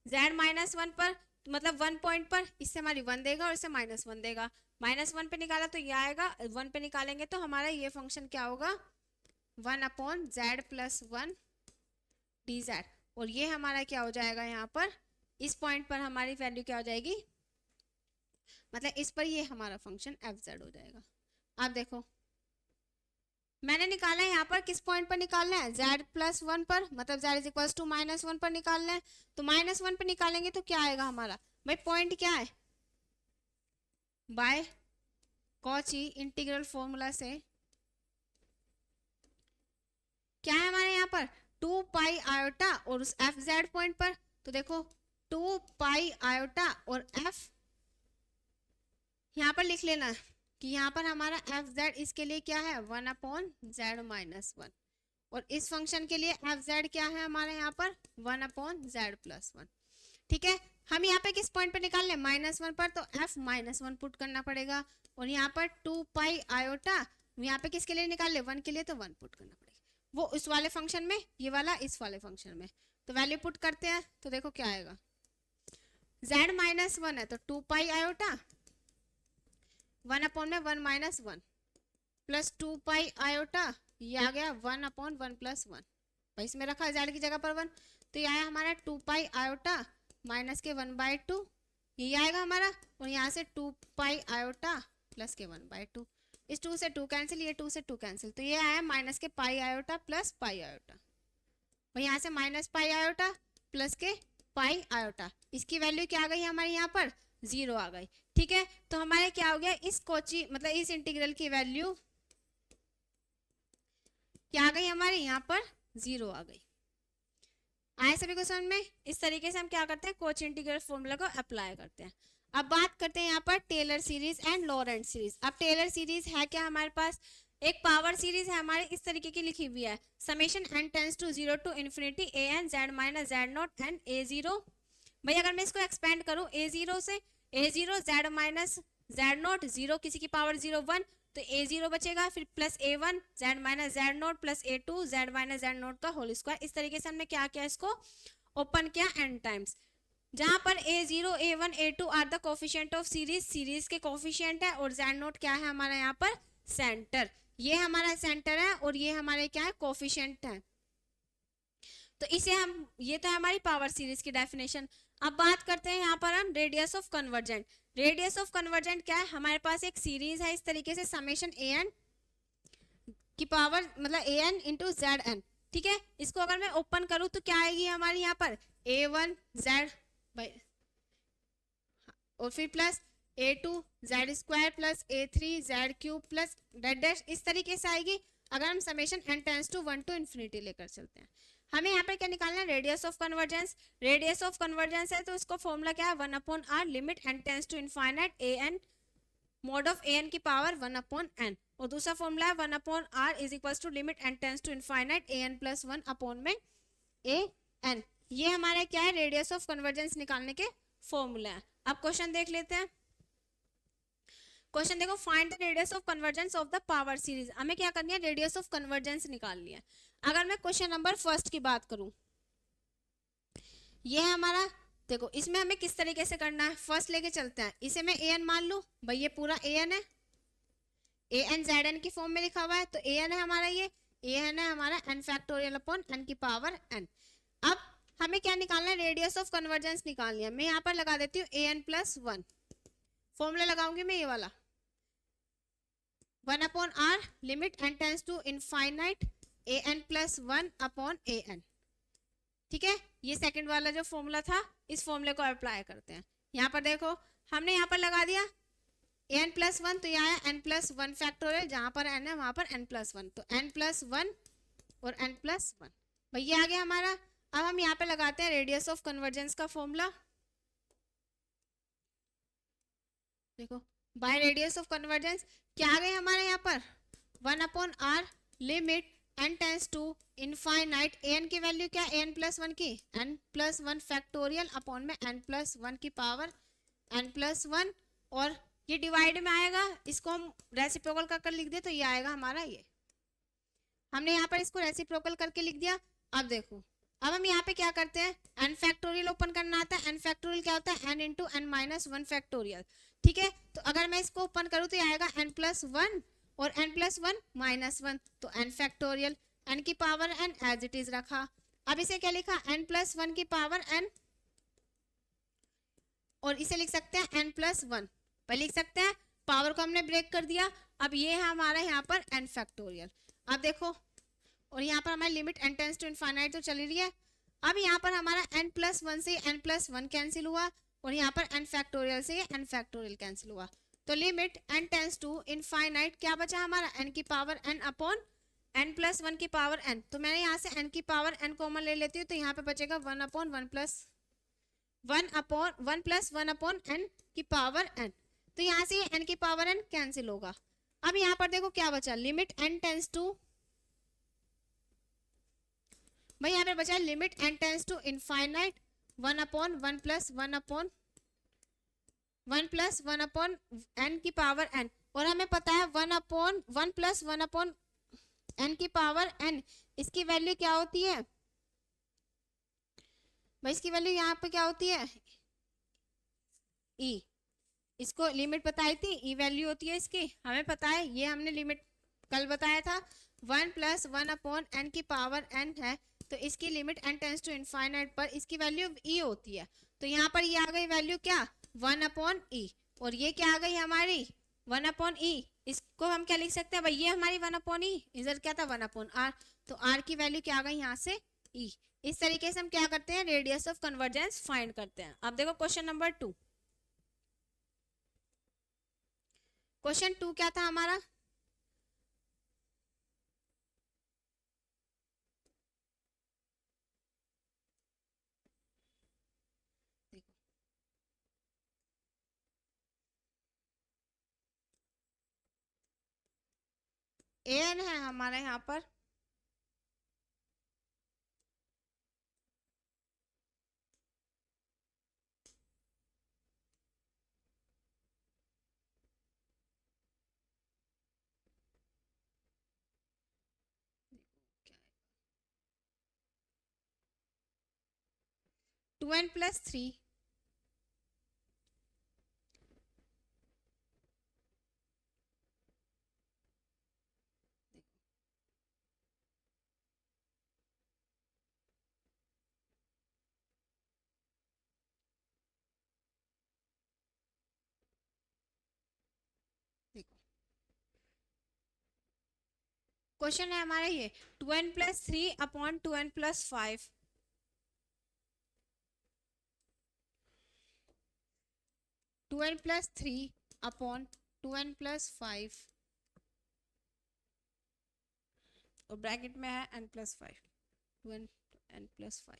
z -1 पर तो मतलब 1 पॉइंट पर, इससे हमारी 1 देगा और इससे -1 देगा, -1 पे निकाला तो ये आएगा, 1 पे निकालेंगे तो हमारा ये फंक्शन क्या होगा 1 अपॉन z प्लस 1 dz, और ये हमारा क्या हो जाएगा यहाँ पर इस पॉइंट पर हमारी वैल्यू क्या हो जाएगी, मतलब इस पर ये हमारा फंक्शन fz हो जाएगा। अब देखो मैंने निकाला है यहाँ पर किस पॉइंट पर निकालना है, z प्लस 1 पर, मतलब z इज इक्वल टू -1 पर निकालना है। तो -1 पर निकालेंगे तो क्या आएगा हमारा, भाई पॉइंट क्या है बाय कॉची इंटीग्रल फॉर्मूला से क्या है हमारे यहाँ पर 2 पाई आयोटा और उस fz पॉइंट पर, तो देखो 2 पाई आयोटा और f यहाँ पर लिख लेना कि यहाँ पर हमारा fz इसके लिए क्या है 1 अपॉन z -1, और इस फंक्शन के लिए fz क्या है हमारे यहाँ पर 1 अपॉन z प्लस 1। ठीक है, हम यहाँ पे किस पॉइंट पे निकाल लें -1 पर, तो f -1 पुट करना पड़ेगा, और यहाँ पर 2 पाई आयोटा यहाँ पे किसके लिए निकाल ले 1 के लिए, तो 1 पुट करना पड़ेगा, वो उस वाले फंक्शन में, ये वाला इस वाले फंक्शन में। तो वैल्यू पुट करते हैं तो देखो क्या आएगा, z -1 है तो 2 पाई आयोटा 1 अपॉन में 1 -1 प्लस 2 पाई आयोटा, ये आ गया 1 अपॉन 1 प्लस 1, भाई इसमें रखा z की जगह पर 1, तो ये आया हमारा 2 पाई आयोटा माइनस के 1/2, ये आएगा हमारा, और यहाँ से 2 पाई आयोटा प्लस के 1/2, इस 2 से 2 कैंसिल, ये 2 से 2 कैंसिल, तो ये आया माइनस के पाई आयोटा प्लस पाई आयोटा, और यहाँ से माइनस पाई आयोटा प्लस के पाई आयोटा, इसकी वैल्यू क्या आ गई हमारी यहाँ पर 0 आ गई। ठीक है, तो हमारे क्या हो गया इस कोची मतलब इस इंटीग्रल की वैल्यू क्या आ गई हमारे यहाँ पर 0 आ गई। आए सभी को समझ में? इस तरीके से हम क्या करते हैं कोची इंटीग्रल फॉर्मूला को अप्लाई करते हैं। अब बात करते हैं यहाँ पर Taylor series and Laurent series. अब टेलर सीरीज है क्या हमारे पास, एक पावर सीरीज है हमारे इस तरीके की लिखी हुई है, summation n tends to 0 to infinity an z minus z naught and a0। भाई अगर मैं इसको एक्सपेंड करूं a0 से, a0 z minus z not 0 किसी की पावर 0 1, तो a0 बचेगा, फिर plus a1 z minus z not plus a2 z minus z not का होल स्क्वायर। इस तरीके से हमने क्या किया इसको ओपन किया n टाइम्स। जहां पर a0 a1 a2 are the coefficient of series, series के कोफिशिएंट है, और z नोट क्या है हमारा यहाँ पर सेंटर, ये हमारा सेंटर है और ये हमारे क्या है कोफिशिएंट है। तो इसे हम, ये तो है हमारी पावर सीरीज की डेफिनेशन। अब बात करते हैं यहाँ पर हम radius of convergent. Radius of convergent क्या है, हमारे पास एक सीरीज है इस तरीके से समेशन ए एन की पावर मतलब A N into Z N, ठीक है। इसको अगर मैं ओपन करूं तो क्या आएगी हमारी यहाँ पर ए वन जेड बाई, और फिर plus a to z square plus a three z cube plus date dash, इस तरीके से आएगी अगर हम summation n tends to 1 to infinity लेकर चलते हैं। हमें यहाँ पर क्या निकालना है, radius of convergence. Radius of convergence है तो इसको फॉर्मूला क्या है, 1 upon r limit n tends to infinite a n mod of a n की पावर 1 अपॉन एन, और दूसरा फॉर्मूला है 1 upon r is equal to limit n tends to infinite a n plus 1 upon में a N. ये हमारा क्या है, radius of convergence निकालने के फॉर्मूला है। अब क्वेश्चन देख लेते हैं। क्वेश्चन देखो, find the radius of convergence of the power series. हमें क्या करनी है, रेडियस ऑफ कन्वर्जेंस निकालनी है। अगर मैं क्वेश्चन नंबर फर्स्ट की बात करूं, ये है हमारा, देखो इसमें हमें किस तरीके से करना है, फर्स्ट लेके चलते हैं। इसे मैं ए एन मान लूं, भाई ये पूरा ए एन है, ए एन जेड एन की फॉर्म में लिखा हुआ है, तो ए एन है हमारा, ये ए एन है हमारा एन फैक्टोरियल अपॉन एन की पावर एन। अब हमें क्या निकालना है, रेडियस ऑफ कन्वर्जेंस निकालनी है। मैं यहाँ पर लगा देती हूँ ए एन प्लस 1, फॉर्मूला लगाऊंगी मैं ये वाला, 1 upon r limit n tends to infinite a n plus 1 upon a n, ठीक है। ये सेकंड वाला जो फॉर्मूला था, इस फॉर्मूले को अप्लाई करते हैं। यहाँ पर देखो हमने यहाँ पर लगा दिया एन प्लस 1, तो यहाँ है एन प्लस 1 फैक्टोरियल, जहां पर एन है वहां पर एन प्लस 1, तो एन प्लस 1 और एन प्लस 1, भाई ये आ गया हमारा। अब हम यहाँ पे लगाते हैं रेडियस ऑफ कन्वर्जेंस का फॉर्मूला, देखो बाय रेडियस ऑफ कन्वर्जेंस क्या आ गए हमारे यहाँ पर, 1 upon r limit n tends to infinite, n की वैल्यू क्या, एन प्लस 1 की, एन प्लस 1 फैक्टोरियल अपॉन में एन प्लस 1 की पावर एन प्लस 1, और ये डिवाइड में आएगा, इसको हम रेसिप्रोकल कर लिख दे तो ये आएगा हमारा, ये हमने यहाँ पर इसको रेसिप्रोकल करके लिख दिया। अब देखो, अब हम यहाँ पे क्या करते हैं, एन फैक्टोरियल ओपन करना आता है। एन फैक्टोरियल क्या होता है, n into n minus 1 factorial, ठीक है। तो अगर मैं इसको ओपन करूँ तो ये आएगा एन प्लस 1 और एन प्लस 1 माइनस 1, तो एन फैक्टोरियल, एन की power n as it is रखा। अब इसे क्या लिखा, एन प्लस 1 की पावर एन, और इसे लिख सकते हैं एन प्लस 1 पर लिख सकते हैं, पावर को हमने ब्रेक कर दिया। अब ये है हमारा यहाँ पर एन फैक्टोरियल। अब देखो, और यहाँ पर हमारी limit n tends to infinite तो चली रही है। अब यहाँ पर हमारा एन प्लस 1 से एन प्लस 1 कैंसिल हुआ, और यहाँ पर एन फैक्टोरियल से एन फैक्टोरियल कैंसिल हुआ, तो limit n tends to infinite क्या बचा हमारा, एन की power n upon n plus 1 की पावर एन। तो मैंने यहाँ से एन की पावर एन कॉमन ले लेती हूँ, तो यहाँ पे बचेगा 1 upon 1 plus 1 upon 1 plus 1 upon n की पावर एन। तो यहाँ से एन की पावर एन कैंसिल होगा। अब यहाँ पर देखो क्या बचा, लिमिट एन टेंस टू, भाई यहाँ पे बचा limit n tends to infinite 1 upon 1 plus 1 upon 1 plus 1 upon n की पावर एन, और हमें पता है 1 अपॉन 1 प्लस 1 अपॉन एन की पावर एन, इसकी वैल्यू क्या होती है भाई, इसकी वैल्यू यहाँ पे क्या होती है, ई, इसको लिमिट बताई थी, ई वैल्यू होती है इसकी, हमें पता है, ये हमने लिमिट कल बताया था। 1 प्लस 1 अपॉन एन की पावर एन है, तो इसकी limit n tends to infinite पर इसकी वैल्यू ई होती है। तो यहाँ पर ये आ गई वैल्यू क्या, 1 अपॉन ई, और ये क्या आ गई हमारी 1 अपॉन ई। इसको हम क्या लिख सकते हैं भाई, ये हमारी 1 अपॉन ई, इधर क्या था 1 अपॉन आर, तो आर की वैल्यू क्या आ गई यहाँ से ई। इस तरीके से हम क्या करते हैं, रेडियस ऑफ कन्वर्जेंस फाइंड करते हैं। अब देखो क्वेश्चन नंबर 2, क्वेश्चन 2 क्या था हमारा, ए एन है हमारे यहाँ पर, टू एन प्लस 3 क्वेश्चन है हमारा ये 2n+3 upon 2n+5, 2n+3 upon 2n+5 और ब्रैकेट में है n+5, 2n+5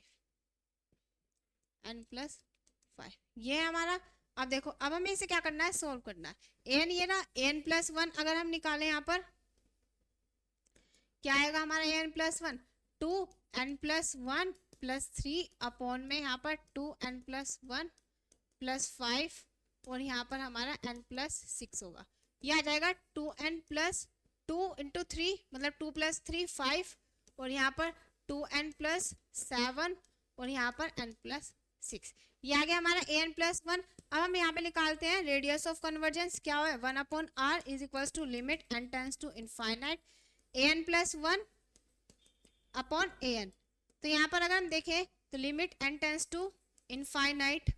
n+5 ये है हमारा। अब देखो अब हमें इसे क्या करना है, सोल्व करना है। an ये ना an+1 अगर हम निकालें यहाँ पर क्या आएगा हमारा an+1, 2n+1 +3 अपॉन में यहाँ पर 2n+1 +5 और यहाँ पर हमारा n+6 होगा। ये आ जाएगा 2n+2 इंटू 3 मतलब 2 + 3 5 और यहाँ पर 2n+7 और यहाँ पर n+6 ये आ गया हमारा an+1। अब हम यहाँ पे निकालते हैं रेडियस ऑफ कन्वर्जेंस क्या है 1/r is equals to limit n tends to infinite an+1 upon an। तो यहाँ पर अगर हम देखें तो limit n tends to infinite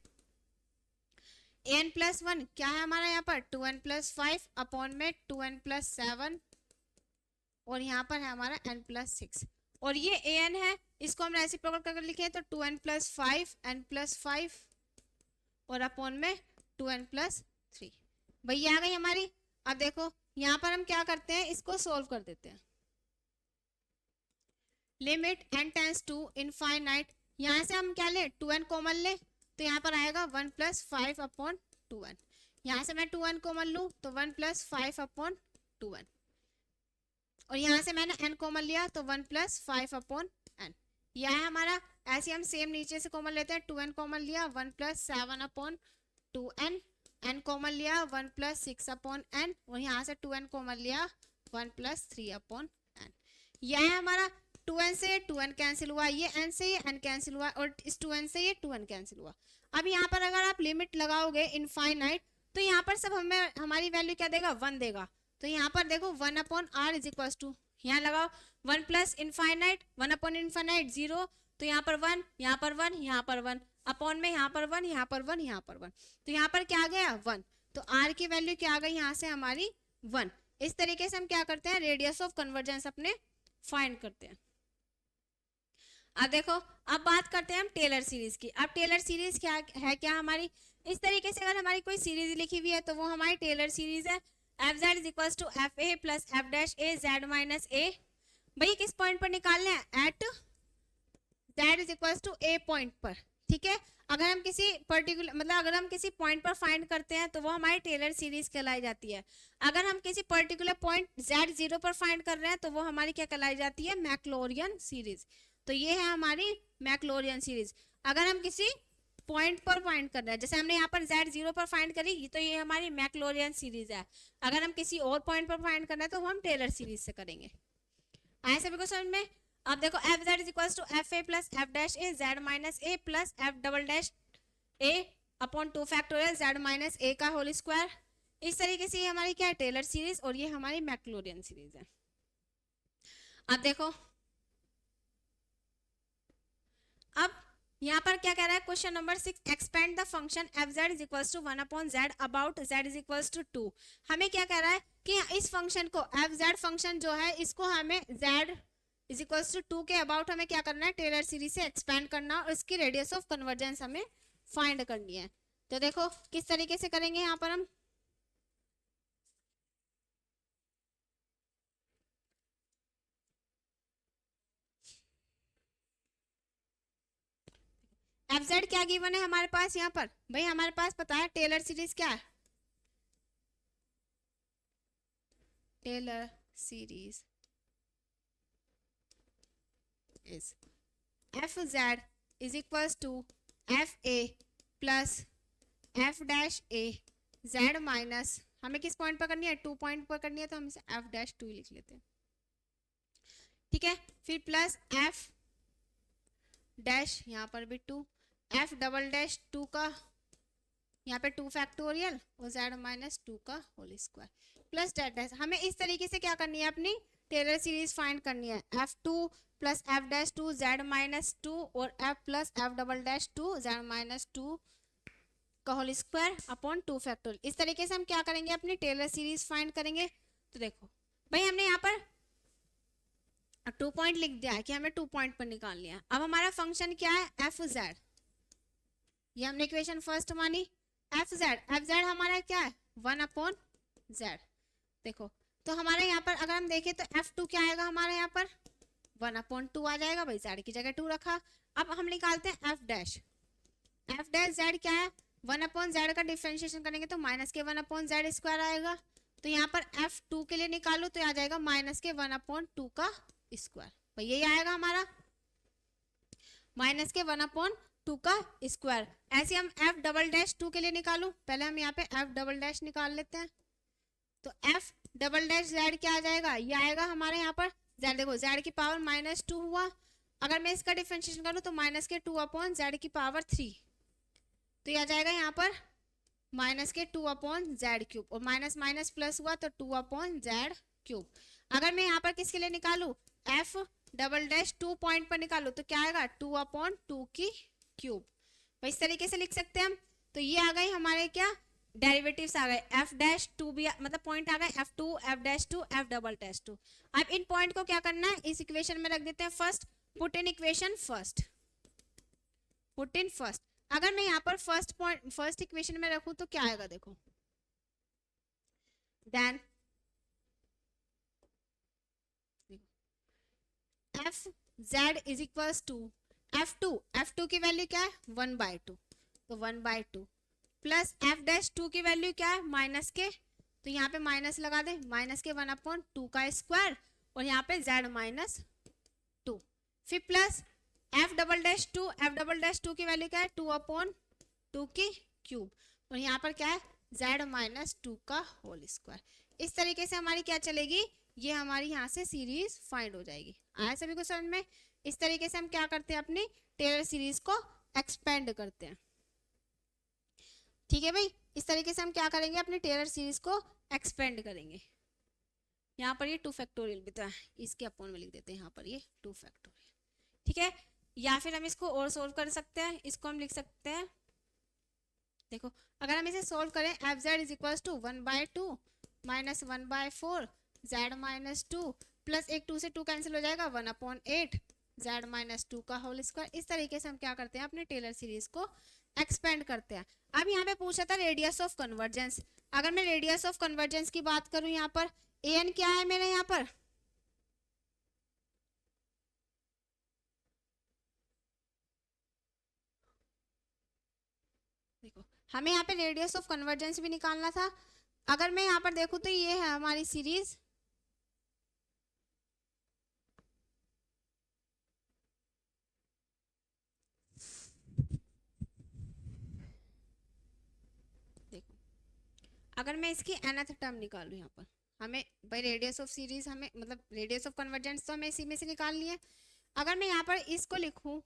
an+1 क्या है हमारा यहाँ पर 2n+5 अपॉन में 2n+7 और यहाँ पर है हमारा n+6 और ये an है, इसको हम रेसिप्रोकल करके लिखे तो 2n+5 n+5 और अपॉन में 2n+3 भाई आ गई हमारी। अब देखो यहाँ पर हम क्या करते हैं, इसको सोल्व कर देते हैं। Limit n tends to infinite, यहाँ से हम क्या ले 2n कॉमन ले तो यहाँ पर आएगा 1 + 5 अपॉन 2n। यहाँ से मैं 2n कॉमन लूँ तो 1 + 5 अपॉन 2n और यहाँ से मैंने n कॉमन लिया तो 1 + 5 अपॉन n। यह है हमारा। ऐसे हम सेम नीचे से कॉमन लेते हैं, 2n कॉमन लिया 1 + 7 अपॉन 2n, n कॉमन लिया 1 + 6 अपॉन n और यहाँ से 2n कॉमन लिया 1 + 3 अपॉन n। यह है हमारा। 2n से 2n कैंसिल हुआ, ये n से ये n कैंसिल हुआ और इस 2n से ये 2n कैंसिल हुआ। अब यहाँ पर अगर आप लिमिट लगाओगे इनफाइनाइट तो यहाँ पर सब हमें हमारी वैल्यू क्या देगा 1 देगा। तो यहाँ पर देखो 1/r इज इक्वल टू यहाँ लगाओ 1 + इनफाइनाइट 1/इनफाइनाइट 0 तो यहाँ पर 1 यहाँ पर 1 यहाँ पर 1 अपॉन में यहाँ पर 1 यहाँ पर 1 यहाँ पर 1 तो यहाँ पर क्या आ गया 1। तो r की वैल्यू क्या आ गई यहाँ से हमारी 1। इस तरीके से हम क्या करते हैं रेडियस ऑफ कन्वर्जेंस अपने फाइंड करते हैं। अब देखो अब बात करते हैं हम टेलर सीरीज की। अब टेलर सीरीज क्या है, क्या हमारी इस तरीके से अगर हमारी कोई सीरीज लिखी हुई है तो वो हमारी टेलर सीरीज है। F Z is equal to F A plus F dash A Z minus A. भाई किस पॉइंट पर निकालना है, at Z is equal to A point पर। ठीक है, अगर हम किसी पर्टिकुलर मतलब अगर हम किसी पॉइंट पर फाइंड करते हैं तो वो हमारी टेलर सीरीज कहलाई जाती है। अगर हम किसी पर्टिकुलर पॉइंट z0 पर फाइंड कर रहे हैं तो वो हमारी क्या कहलाई जाती है मैक्लोरियन सीरीज। तो ये है हमारी मैक्लोरियन सीरीज। अगर हम किसी पॉइंट पर फाइंड कर रहे हैं जैसे हमने यहाँ पर z0 पर फाइंड करी तो ये हमारी मैक्लोरियन सीरीज है। अगर हम किसी और पॉइंट पर फाइंड करना है तो हम टेलर सीरीज से करेंगे। आए सभी को समझ में। अब देखो F Z is equal to F A plus F dash A Z minus A plus F double dash A upon 2 factorial Z minus A का होल स्क्वायर। इस तरीके से ये हमारी क्या है टेलर सीरीज और ये हमारी मैक्लोरियन सीरीज है। अब देखो अब यहाँ पर क्या कह रहा है question number 6 expand the function F Z is equal to 1/z about z is equal to 2। हमें क्या कह रहा है कि इस फंक्शन को एफ जेड फंक्शन जो है इसको हमें z इज इक्वल टू 2 के अबाउट हमें क्या करना है टेलर सीरीज से एक्सपेंड करना और इसकी रेडियस ऑफ कन्वर्जेंस हमें फाइंड करनी है। तो देखो किस तरीके से करेंगे यहाँ पर हम। एफ जेड क्या गिवन है हमारे पास यहाँ पर, भाई हमारे पास पता है टेलर सीरीज क्या है, Taylor series is f Z is equal to F A plus F dash A Z minus हमें किस पॉइंट पर करनी है 2 पॉइंट पर करनी है तो हम इसे एफ डैश 2 लिख लेते हैं। ठीक है, फिर प्लस एफ डैश यहाँ पर भी 2 एफ डबल डैश 2 का यहाँ पे 2 फैक्टोरियल और z माइनस 2 का whole square plus date dash. हमें इस तरीके से क्या करनी है अपनी टेलर सीरीज फाइंड करनी है f2 plus F dash 2 z minus 2 और f plus F double dash 2 z minus 2 का होल स्क्वायर अपॉन 2 फैक्टोरियल। इस तरीके से हम क्या करेंगे अपनी टेलर सीरीज फाइंड करेंगे। तो देखो भाई हमने यहाँ पर 2 पॉइंट लिख दिया है कि हमें 2 पॉइंट पर निकाल लिया। अब हमारा फंक्शन क्या है, एफ जेड, ये हमने इक्वेशन फर्स्ट मानी। एफ जेड हमारा क्या है, 1/z। देखो तो हमारे यहाँ पर अगर हम देखें तो F2 क्या आएगा हमारे यहाँ पर 1/2 आ जाएगा, भाई z की जगह 2 रखा। अब हम निकालते हैं एफ डैश z क्या है, 1/z का डिफरेंशिएशन करेंगे तो माइनस के 1/z स्क्वायर आएगा। तो यहाँ पर F2 के लिए निकालो तो आ जाएगा माइनस के 1/2 का स्क्वायर, भाई यही आएगा हमारा माइनस के 1/2 का स्क्वायर। ऐसे हम F डबल डैश 2 के लिए निकालो, पहले हम यहाँ पे F डबल डैश निकाल लेते हैं। तो F डबल डैश जेड क्या आ जाएगा, ये आएगा हमारे यहाँ पर जेड, देखो जेड की पावर -2 हुआ। अगर मैं इसका डिफरेंशिएशन करूँ तो माइनस के 2/z की पावर 3, तो ये आ जाएगा यहाँ पर माइनस के 2/z क्यूब, और माइनस माइनस प्लस हुआ तो 2/z क्यूब। अगर मैं यहाँ पर किसके लिए निकालू, F डबल डैश 2 पॉइंट पर निकालू तो क्या आएगा 2/2 की क्यूब, इस तरीके से लिख सकते हैं हम। तो ये आ गई हमारे क्या डेरिवेटिव्स आ गए, एफ डैश 2 भी मतलब पॉइंट आ गए F2 F dash 2 F double dash 2। अब इन पॉइंट को क्या करना है, इस इक्वेशन में रख देते हैं first, put in equation first, put in first. अगर मैं यहाँ पर फर्स्ट इक्वेशन में रखूं तो क्या आएगा, देखो then f Z is equals to F2 की वैल्यू क्या है 1/2, तो 1/2 प्लस एफ डैश 2 की वैल्यू क्या है माइनस के, तो यहाँ पे माइनस लगा दे, माइनस के 1/2 का स्क्वायर, और यहाँ पे z-2, फिर प्लस एफ डबल डैश 2 की वैल्यू क्या है 2/2 की क्यूब, और यहाँ पर क्या है z-2 का होल स्क्वायर। इस तरीके से हमारी क्या चलेगी, ये हमारी यहाँ से सीरीज फाइंड हो जाएगी। आया सभी को समझ में। इस तरीके से हम क्या करते हैं, अपनी टेलर सीरीज को एक्सपेंड करते हैं। ठीक है भाई, इस तरीके से हम क्या करेंगे, अपनी टेलर सीरीज को एक्सपेंड करेंगे। यहाँ पर ये 2 फैक्टोरियल भी तो है, इसके अपोन में लिख देते हैं यहाँ पर ये 2 फैक्टोरियल। ठीक है, या फिर हम इसको और सोल्व कर सकते हैं, इसको हम लिख सकते हैं, देखो अगर हम इसे सोल्व करें f Z is equal to 1/2 माइनस 1/4 z-2 प्लस एक 2 से 2 कैंसिल हो जाएगा 1/8 z-2 का होल स्क्वायर। इस तरीके से हम क्या करते हैं, अपने टेलर सीरीज को एक्सपेंड करते हैं। अब यहाँ पे पूछा था रेडियस ऑफ कन्वर्जेंस, अगर मैं रेडियस ऑफ कन्वर्जेंस की बात करूं यहाँ पर an क्या है मेरे यहाँ पर, देखो हमें यहाँ पे रेडियस ऑफ कन्वर्जेंस भी निकालना था। अगर मैं यहाँ पर देखूं तो ये है हमारी सीरीज, देखो अगर मैं इसकी nth टर्म निकालूं यहाँ पर, हमें भाई रेडियस ऑफ सीरीज हमें मतलब रेडियस ऑफ कन्वर्जेंस तो हमें इसी में से निकालनी है। अगर मैं यहाँ पर इसको लिखूं,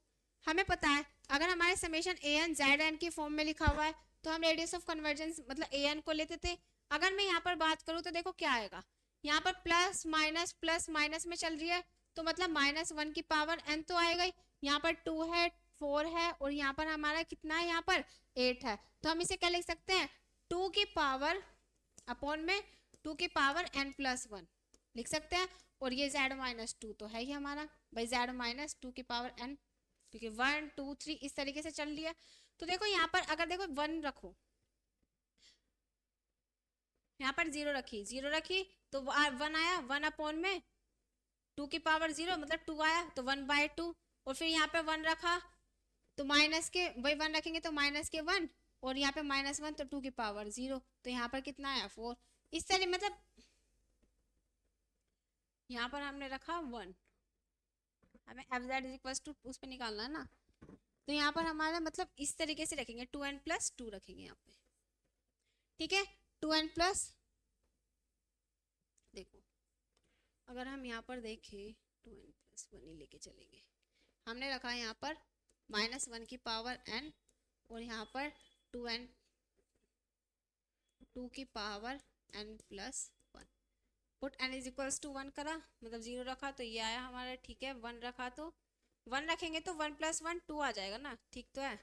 हमें पता है अगर हमारे समेशन an zn की फॉर्म में लिखा हुआ है तो हम रेडियस ऑफ कन्वर्जेंस मतलब an को लेते थे। अगर मैं यहाँ पर बात करूँ तो देखो क्या आएगा, यहाँ पर प्लस माइनस में चल रही है, तो मतलब -1 की पावर n तो आएगा ही। यहाँ पर 2 है 4 है और यहाँ पर हमारा कितना है, यहाँ पर 8 है, तो हम इसे क्या लिख सकते हैं 2 की पावर अपॉन में 2 की पावर n+1 लिख सकते हैं। और ये z-2 तो है ही हमारा, भाई z-2 की पावर n, क्योंकि 1 2 3 इस तरीके से चल रही है। तो देखो यहाँ पर अगर देखो 1 रखो, यहाँ पर 0 रखी तो 1 आया, 1 में 2 की पावर 0 मतलब 2 आया तो 1/2, और फिर यहाँ पे 1 रखा तो माइनस के वही 1 रखेंगे तो माइनस के 1, और यहाँ पे -1 तो 2 की पावर 0, तो यहाँ पर कितना आया 4। इस तरह मतलब यहाँ पर हमने रखा 1, हमें f Z is equal to उस पर निकालना है ना, तो यहाँ पर हमारा मतलब इस तरीके से रखेंगे 2n+2 रखेंगे यहाँ पे। ठीक है 2n+, देखो अगर हम यहाँ पर देखें 2n+1 ही लेके चलेंगे, हमने रखा है यहाँ पर -1 की पावर n और यहाँ पर 2 की power n+1, put n is equals to 1 करा मतलब 0 रखा तो ये आया हमारा। ठीक है 1 रखा तो 1 रखेंगे तो 1+1 2 आ जाएगा ना, ठीक तो है।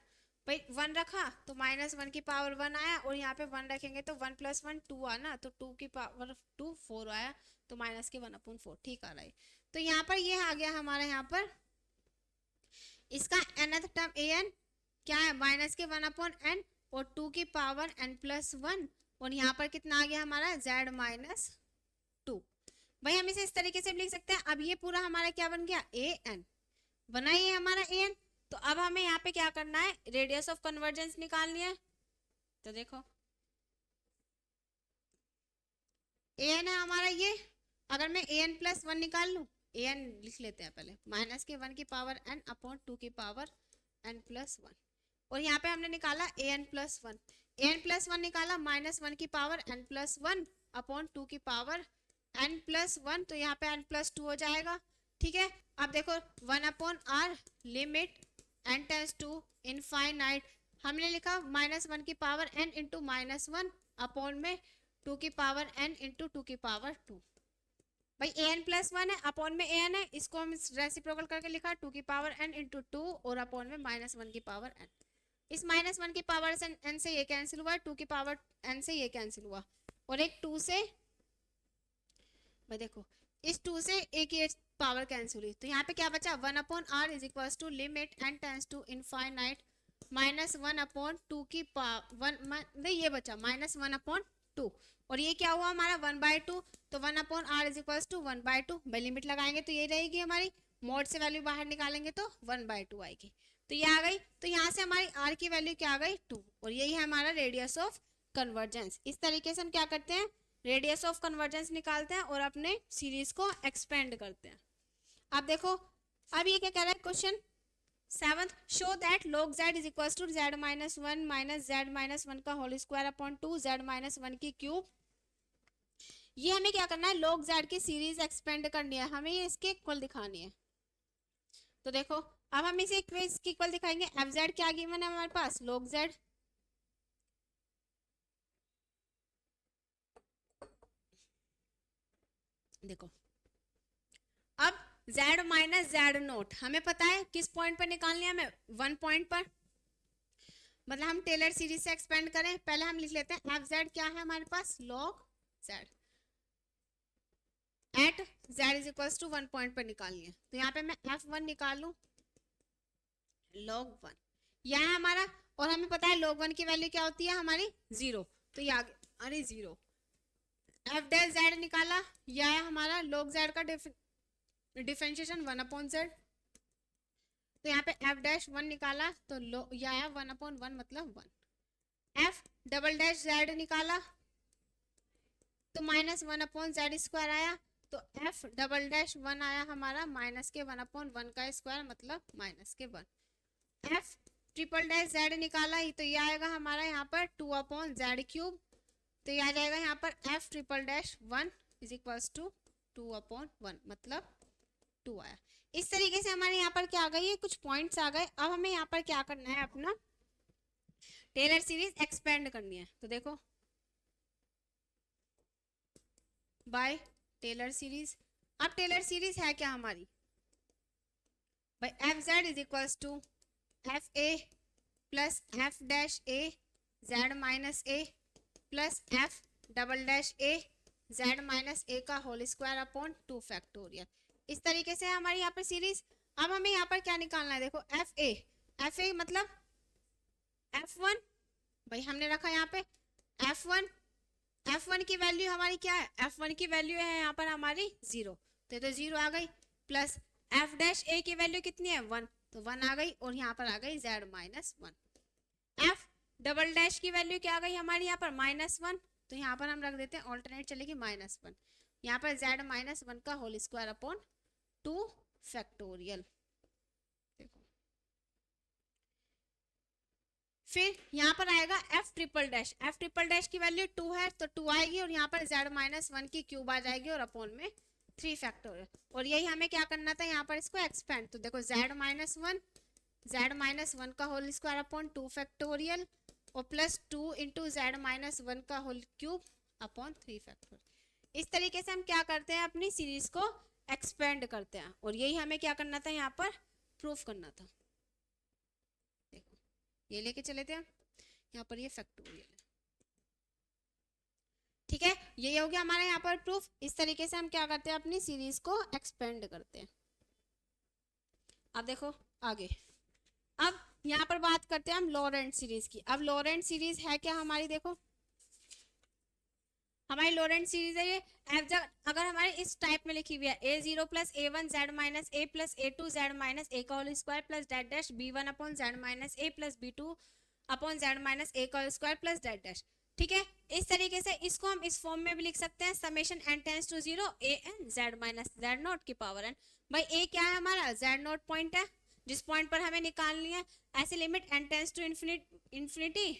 भाई 1 रखा तो -1 की पावर 1 आया, और यहाँ पे 1 रखेंगे तो 1 + 1 2 आना, तो 2 की पावर 2 4 आया, तो -1/4 ठीक आ रहा है। तो यहाँ पर ये आ गया हमारा, यहाँ पर इसका nth टर्म an क्या है, -1/n, और 2 की पावर n+1, और यहाँ पर कितना आ गया हमारा z-2। भाई हम इसे इस तरीके से भी लिख सकते हैं। अब ये पूरा हमारा क्या बन गया, an बना, ये हमारा an। तो अब हमें यहाँ पे क्या करना है, रेडियस ऑफ कन्वर्जेंस निकालनी है। तो देखो an है हमारा ये, अगर मैं an+1 निकाल लूँ, an लिख लेते हैं पहले, -1 की पावर n/2 की पावर n+1, और यहाँ पे हमने निकाला an+1 निकाला, -1 की पावर n+1/2 की पावर n+1, तो यहाँ पे n+2 हो जाएगा। ठीक है, अब देखो 1/r limit n tends to infinite, हमने लिखा -1 की पावर n इंटू -1 अपॉन में 2 की पावर n इंटू 2 की पावर 2। भाई an+1 है, अपॉन में an है, इसको हम रेसिप्रोकल करके लिखा 2 की पावर n इंटू 2 और अपॉन में -1 की पावर n। इस -1 की पावर से n से ये कैंसिल हुआ, 2 की पावर n से ये कैंसिल हुआ, और एक 2 से, भाई देखो इस 2 से एक ये पावर कैंसिल हुई, तो यहाँ पे क्या बचा, 1/r is equal to limit n tends to infinite -1/2 की पावर 1, नहीं ये बचा -1/2, और ये क्या हुआ हमारा 1/2, तो 1/r इज इक्वल टू 1/2, भाई लिमिट लगाएंगे तो ये रहेगी हमारी, मोड से वैल्यू बाहर निकालेंगे तो 1/2 आएगी, तो ये आ गई। तो यहाँ से हमारी r की वैल्यू क्या आ गई, 2, और यही है हमारा रेडियस ऑफ कन्वर्जेंस। इस तरीके से हम क्या करते हैं, रेडियस ऑफ कन्वर्जेंस निकालते हैं और अपने सीरीज को एक्सपेंड करते हैं। अब देखो, अब ये क्या कह रहा है question 7th, show that log z is equal to z-1 minus z-1 का होल स्क्वायर अपॉन 2 z-1 की क्यूब। ये हमें क्या करना है, log z की सीरीज एक्सपेंड करनी है, हमें ये इसके इक्वल दिखानी है। तो देखो अब हम इसे इसके इक्वल दिखाएंगे, एफ जेड क्या गिवन है हमारे पास, log z, देखो अब z माइनस जेड नोट हमें पता है किस पॉइंट पर निकालनी है, हमें 1 पॉइंट पर, मतलब हम टेलर सीरीज से एक्सपेंड करें। पहले हम लिख लेते हैं एफ जेड क्या है हमारे पास, log z at z is equal to 1 point पर निकालनी है, तो यहाँ पे मैं f1 निकाल लूं, log 1 यह है हमारा, और हमें पता है log 1 की वैल्यू क्या होती है हमारी 0, तो ये आगे अरे 0, एफ डैश जेड निकाला, यह है हमारा log z का डिफरेंशिएशन 1/z, तो यहाँ पे एफ डैश 1 निकाला तो यह है 1/1 मतलब 1, एफ डबल डैश जेड निकाला तो -1/z² आया, तो एफ डबल डैश 1 आया हमारा -1/1 का स्क्वायर मतलब -1, एफ ट्रिपल डैश जेड निकाला ही तो ये आएगा हमारा यहाँ पर 2/z³, तो ये आ जाएगा यहाँ पर f triple dash 1 is equals to 2/1 मतलब 2 आया। इस तरीके से हमारे यहाँ पर क्या आ गई है, कुछ पॉइंट्स आ गए। अब हमें यहाँ पर क्या करना है, अपना टेलर सीरीज एक्सपेंड करनी है। तो देखो बाय टेलर सीरीज, अब टेलर सीरीज है क्या हमारी, भाई F Z is equals to F A plus F dash A Z minus A plus F double dash A Z minus A का होल स्क्वायर अपॉन 2 फैक्टोरियल। इस तरीके से हमारी यहाँ पर सीरीज। अब हमें यहाँ पर क्या निकालना है, देखो एफ ए मतलब f1, भाई हमने रखा यहाँ पे f1 की वैल्यू हमारी क्या है, f1 की वैल्यू है यहाँ पर हमारी 0, तो 0 आ गई, प्लस f डैश a की वैल्यू कितनी है 1, तो 1 आ गई, और यहाँ पर आ गई z-1, f डबल डैश की वैल्यू क्या आ गई हमारी यहाँ पर -1, तो यहाँ पर हम रख देते हैं ऑल्टरनेट चलेगी -1, यहाँ पर z-1 का होल स्क्वायर अपॉन 2 फैक्टोरियल। फिर यहाँ पर आएगा एफ ट्रिपल डैश की वैल्यू 2 है तो 2 आएगी, और यहाँ पर z-1 की क्यूब आ जाएगी और अपॉन में 3 फैक्टोरियल, और यही हमें क्या करना था यहाँ पर इसको एक्सपेंड। तो देखो z-1 का होल स्क्वायर अपॉन 2 फैक्टोरियल और प्लस 2 इंटू z-1 का होल क्यूब अपॉन 3 फैक्टोरियल। इस तरीके से हम क्या करते हैं, अपनी सीरीज को एक्सपेंड करते हैं, और यही हमें क्या करना था यहाँ पर प्रूफ करना था। ये लेके चले थे हम, यहाँ पर ये फैक्टोरियल है। ठीक है, ये हो गया हमारा यहाँ पर प्रूफ। इस तरीके से हम क्या करते हैं, अपनी सीरीज को एक्सपेंड करते हैं। अब देखो आगे, अब यहाँ पर बात करते हैं हम लॉरेंट सीरीज की। अब लॉरेंट सीरीज है क्या हमारी, देखो हमारी लॉरेंट सीरीज है ये। अगर हमारे इस टाइप में लिखी हुई है a0 plus a1 z minus a plus a2 z minus a का whole square plus dot dash b1 upon z minus a plus b2 upon z minus a का whole square plus dot dash. ठीक है, इस तरीके से इसको हम इस फॉर्म में भी लिख सकते हैं, summation n tends to 0 a n z minus z not की पावर n। भाई a क्या है हमारा, z नॉट पॉइंट है जिस पॉइंट पर हमें निकालनी है। ऐसे limit n tends to infinity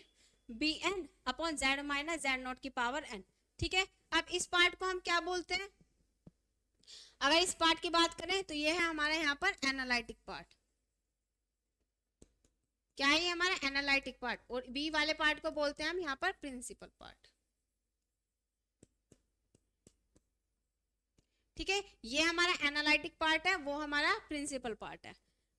b n upon z minus z not की पावर n। ठीक है, अब इस पार्ट को हम क्या बोलते हैं, अगर इस पार्ट की बात करें तो ये है हमारे यहाँ पर एनालिटिक पार्ट। क्या है ये हमारा एनालिटिक पार्ट, और बी वाले पार्ट को बोलते हैं हम यहाँ पर प्रिंसिपल पार्ट। ठीक है, ये हमारा एनालिटिक पार्ट है, वो हमारा प्रिंसिपल पार्ट है।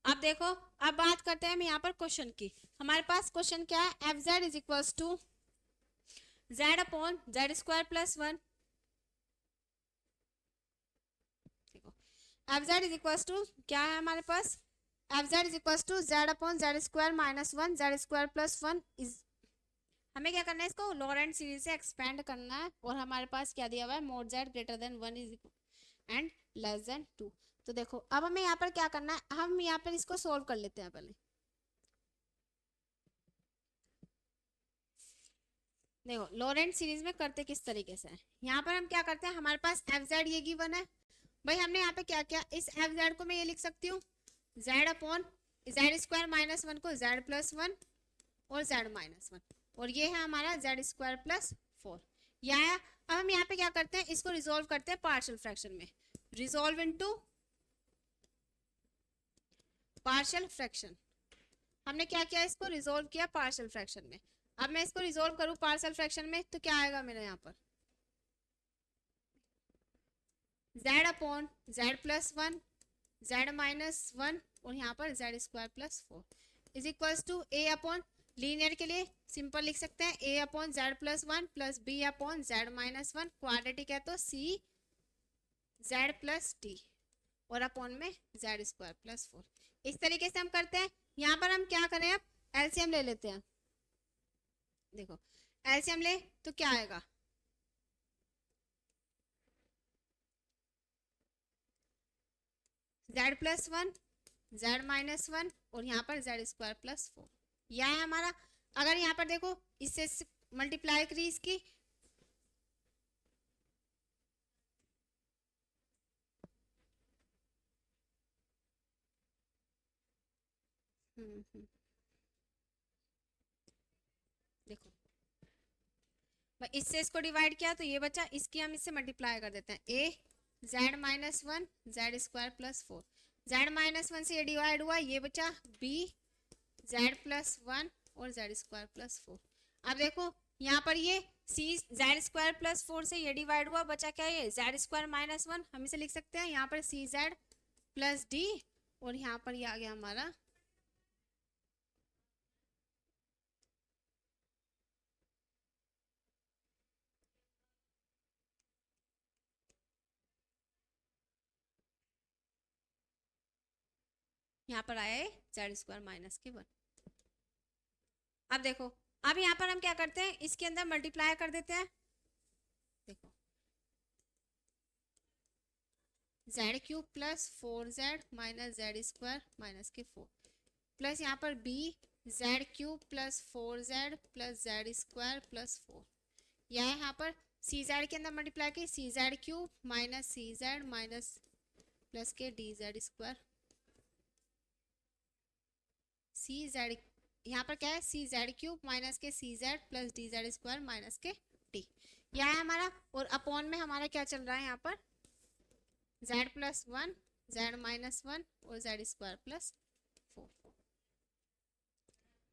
अब देखो, अब बात करते हैं हम यहाँ पर क्वेश्चन की। हमारे पास क्वेश्चन क्या है, F Z is equal to z upon Z square plus 1। देखो F Z is equal to क्या है हमारे पास, F Z is equal to Z upon Z square minus 1 Z square plus 1 is, हमें क्या करना है, इसको लॉरेंट सीरीज से एक्सपेंड करना है। और हमारे पास क्या दिया हुआ है, mode Z greater than 1 is and less than 2। तो देखो अब हमें यहाँ पर क्या करना है, हम यहाँ पर इसको सोल्व कर लेते हैं पहले। देखो लॉरेंट सीरीज में करते किस तरीके से है, यहाँ पर हम क्या करते हैं, हमारे पास एफ जेड ये गिवन है। भाई हमने यहाँ पे क्या किया, इस एफ जेड को मैं ये लिख सकती हूँ Z upon Z square minus 1 को जेड प्लस 1 और जेड माइनस 1, और ये है हमारा जेड स्क्वायर प्लस 4। या अब हम यहाँ पे क्या करते हैं, इसको रिजोल्व करते हैं पार्शियल फ्रैक्शन में, रिजोल्व इनटू पार्शियल फ्रैक्शन। हमने क्या किया, इसको रिजोल्व किया पार्शियल फ्रैक्शन में। अब मैं इसको रिजोल्व करूं पार्शियल फ्रैक्शन में तो क्या आएगा मेरे यहाँ पर, z upon z plus 1 z minus 1 और यहाँ पर z square plus 4 is equals to a upon, linear के लिए सिंपल लिख सकते हैं a upon z plus 1 plus b upon z minus 1, quadratic है तो c जेड प्लस d और अपॉन में जेड स्क्वायर प्लस 4। इस तरीके से हम करते हैं। यहाँ पर हम क्या करें, अब एलसीएम ले लेते हैं। देखो एलसीएम ले तो क्या आएगा, z प्लस 1 z माइनस 1 और यहाँ पर z स्क्वायर प्लस 4। यह है हमारा, अगर यहाँ पर देखो इससे मल्टीप्लाई करी इसकी, देखो इससे इसको डिवाइड किया तो ये बचा, इसकी हम इससे मल्टीप्लाई कर देते हैं, a z minus 1 Z square plus 4, z minus 1 से ये डिवाइड हुआ, ये बचा b z प्लस 1 और जेड स्क्वायर प्लस 4। अब देखो यहाँ पर ये c जेड स्क्वायर प्लस 4 से ये डिवाइड हुआ, बचा क्या, ये जेड स्क्वायर माइनस 1, हम इसे लिख सकते हैं यहाँ पर c जेड प्लस d और यहाँ पर ये आ गया हमारा यहाँ पर आया है जेड स्क्वायर माइनस के 1। अब देखो अब यहाँ पर हम क्या करते हैं, इसके अंदर मल्टीप्लाई कर देते हैं। देखो Z cube plus 4z minus Z square minus के 4 प्लस यहाँ पर b Z cube plus 4z plus Z square plus 4, यह है यहाँ पर सी जेड के अंदर मल्टीप्लाई की C Z cube minus C Z minus plus K D Z square, C Z यहाँ पर क्या है C Z cube minus K C Z plus D Z square minus K D, यह है हमारा। और अपॉन में हमारा क्या चल रहा है यहाँ पर z प्लस 1 z माइनस 1 और जेड स्क्वायर प्लस 4।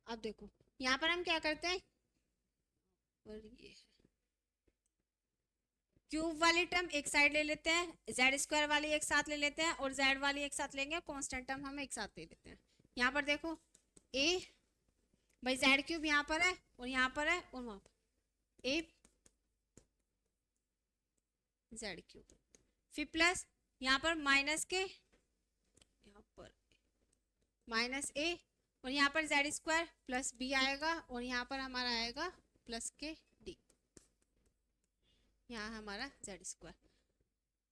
अब देखो यहाँ पर हम क्या करते हैं, और ये क्यूब वाली टर्म एक साइड ले लेते हैं, जेड स्क्वायर वाली एक साथ ले लेते हैं और जेड वाली एक साथ लेंगे, कांस्टेंट टर्म हम एक साथ ले लेते हैं। यहाँ पर देखो a भाई जेड क्यूब यहाँ पर है और यहाँ पर है और वहां पर ए जेड क्यूब, फिर प्लस यहाँ पर माइनस के, यहाँ पर माइनस ए, और यहाँ पर जेड स्क्वायर प्लस बी आएगा और यहाँ पर हमारा आएगा प्लस के डी, यहाँ हमारा जेड स्क्वायर।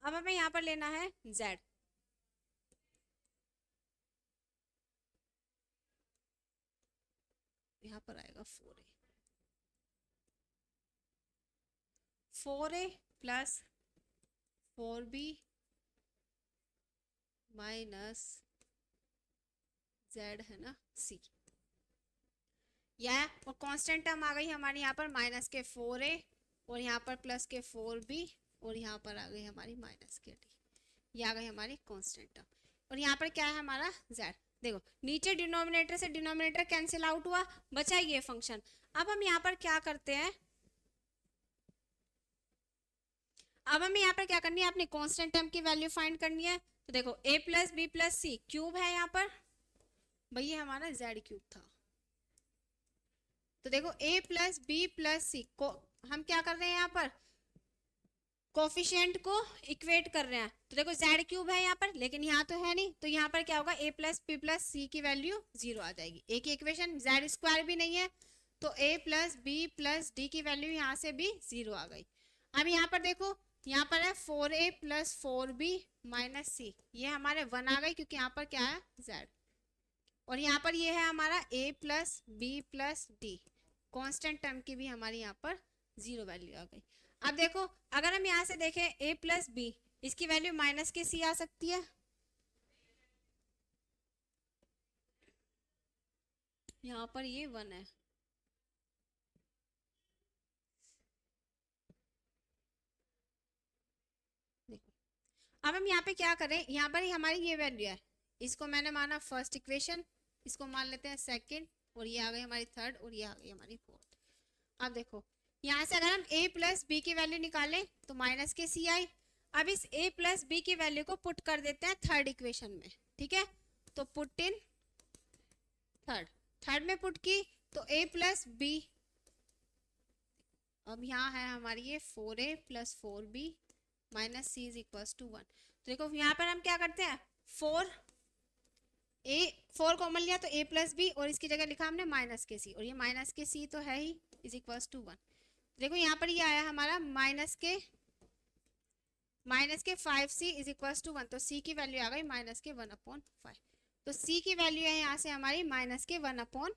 अब हमें यहाँ पर लेना है जेड, यहाँ पर आएगा 4a plus 4b minus Z है ना सी, यह और कांस्टेंट टर्म आ गई हमारी यहाँ पर माइनस के 4a और यहाँ पर प्लस के 4b और यहाँ पर आ गई हमारी माइनस के डी, ये आ गई हमारी कांस्टेंट टर्म। और यहाँ पर क्या है हमारा z, देखो नीचे डिनोमिनेटर से डिनोमिनेटर कैंसिल आउट हुआ, बचा ये फंक्शन। अब हम यहाँ पर क्या करते हैं, अब हमें यहाँ पर क्या करनी है, अपनी कांस्टेंट टर्म की वैल्यू फाइंड करनी है। तो देखो a plus b plus c cube है यहाँ पर, भाई ये हमारा z क्यूब था। तो देखो a प्लस बी प्लस सी को हम क्या कर रहे हैं, यहाँ पर कोफिशिएंट को इक्वेट कर रहे हैं। तो देखो z क्यूब है यहाँ पर, लेकिन यहाँ तो है नहीं, तो यहाँ पर क्या होगा a प्लस बी प्लस सी की वैल्यू 0 आ जाएगी। एक ही इक्वेशन, z स्क्वायर भी नहीं है तो a plus b plus d की वैल्यू यहाँ से भी 0 आ गई। अब यहाँ पर देखो, यहाँ पर है 4a प्लस 4b माइनस सी, ये हमारे 1 आ गई क्योंकि यहाँ पर क्या है z, और यहाँ पर ये है हमारा a plus b plus d, constant term की भी हमारी यहाँ पर 0 वैल्यू आ गई। अब देखो अगर हम यहाँ से देखें a प्लस बी, इसकी वैल्यू माइनस के सी आ सकती है, यहाँ पर ये 1 है, देखो अब हम यहाँ पे क्या करें, यहाँ पर ही हमारी ये वैल्यू है, इसको मैंने माना फर्स्ट इक्वेशन, इसको मान लेते हैं सेकंड, और ये आ गई हमारी थर्ड और ये आ गई हमारी फोर्थ। अब देखो यहाँ से अगर हम a प्लस बी की वैल्यू निकालें तो माइनस के सी आई। अब इस a प्लस बी की वैल्यू को पुट कर देते हैं थर्ड इक्वेशन में, ठीक है, तो पुट इन थर्ड में पुट की तो a प्लस बी, अब यहाँ है हमारी ये 4a plus 4b minus c is equal to 1। तो देखो यहाँ पर हम क्या करते हैं, 4 कॉमन लिया तो a प्लस बी और इसकी जगह लिखा हमने माइनस के सी, और ये माइनस के सी तो है ही, इज इक्वल टू 1। देखो यहाँ पर ये आया हमारा माइनस के 5c इज इक्वल टू 1, तो c की वैल्यू आ गई माइनस के 1/5, तो c की वैल्यू है यहाँ से हमारी माइनस के 1/5।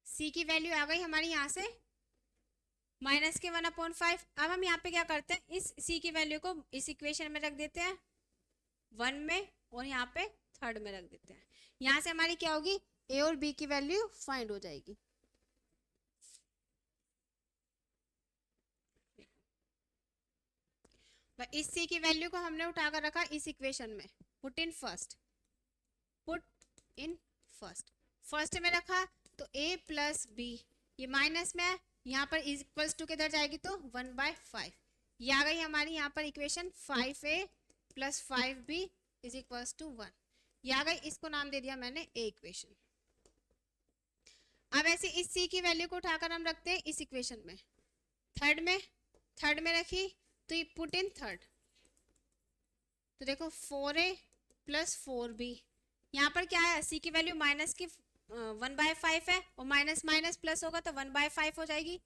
c की वैल्यू आ गई हमारी यहाँ से माइनस के 1/5। अब हम यहाँ पे क्या करते हैं, इस c की वैल्यू को इस इक्वेशन में रख देते हैं 1 में, और यहाँ पे थर्ड में रख देते हैं। यहाँ से हमारी क्या होगी, a और b की वैल्यू फाइंड हो जाएगी। इस c की वैल्यू को हमने उठाकर रखा इस इक्वेशन में, पुट इन फर्स्ट में रखा तो a प्लस बी, ये माइनस में है, यहाँ पर इज इक्वल्स टू किधर जाएगी तो 1/5, ये आ गई हमारी यहाँ पर equation 5a plus 5b is equals to 1, ये आ गई, इसको नाम दे दिया मैंने a इक्वेशन। अब ऐसे इस c की वैल्यू को उठाकर हम रखते हैं इस इक्वेशन में, थर्ड में रखी तो ये पुट इन थर्ड, तो देखो 4a प्लस 4b, यहाँ पर क्या है, c की वैल्यू माइनस की 1/5 है, और माइनस माइनस प्लस होगा तो 1/5 हो जाएगी,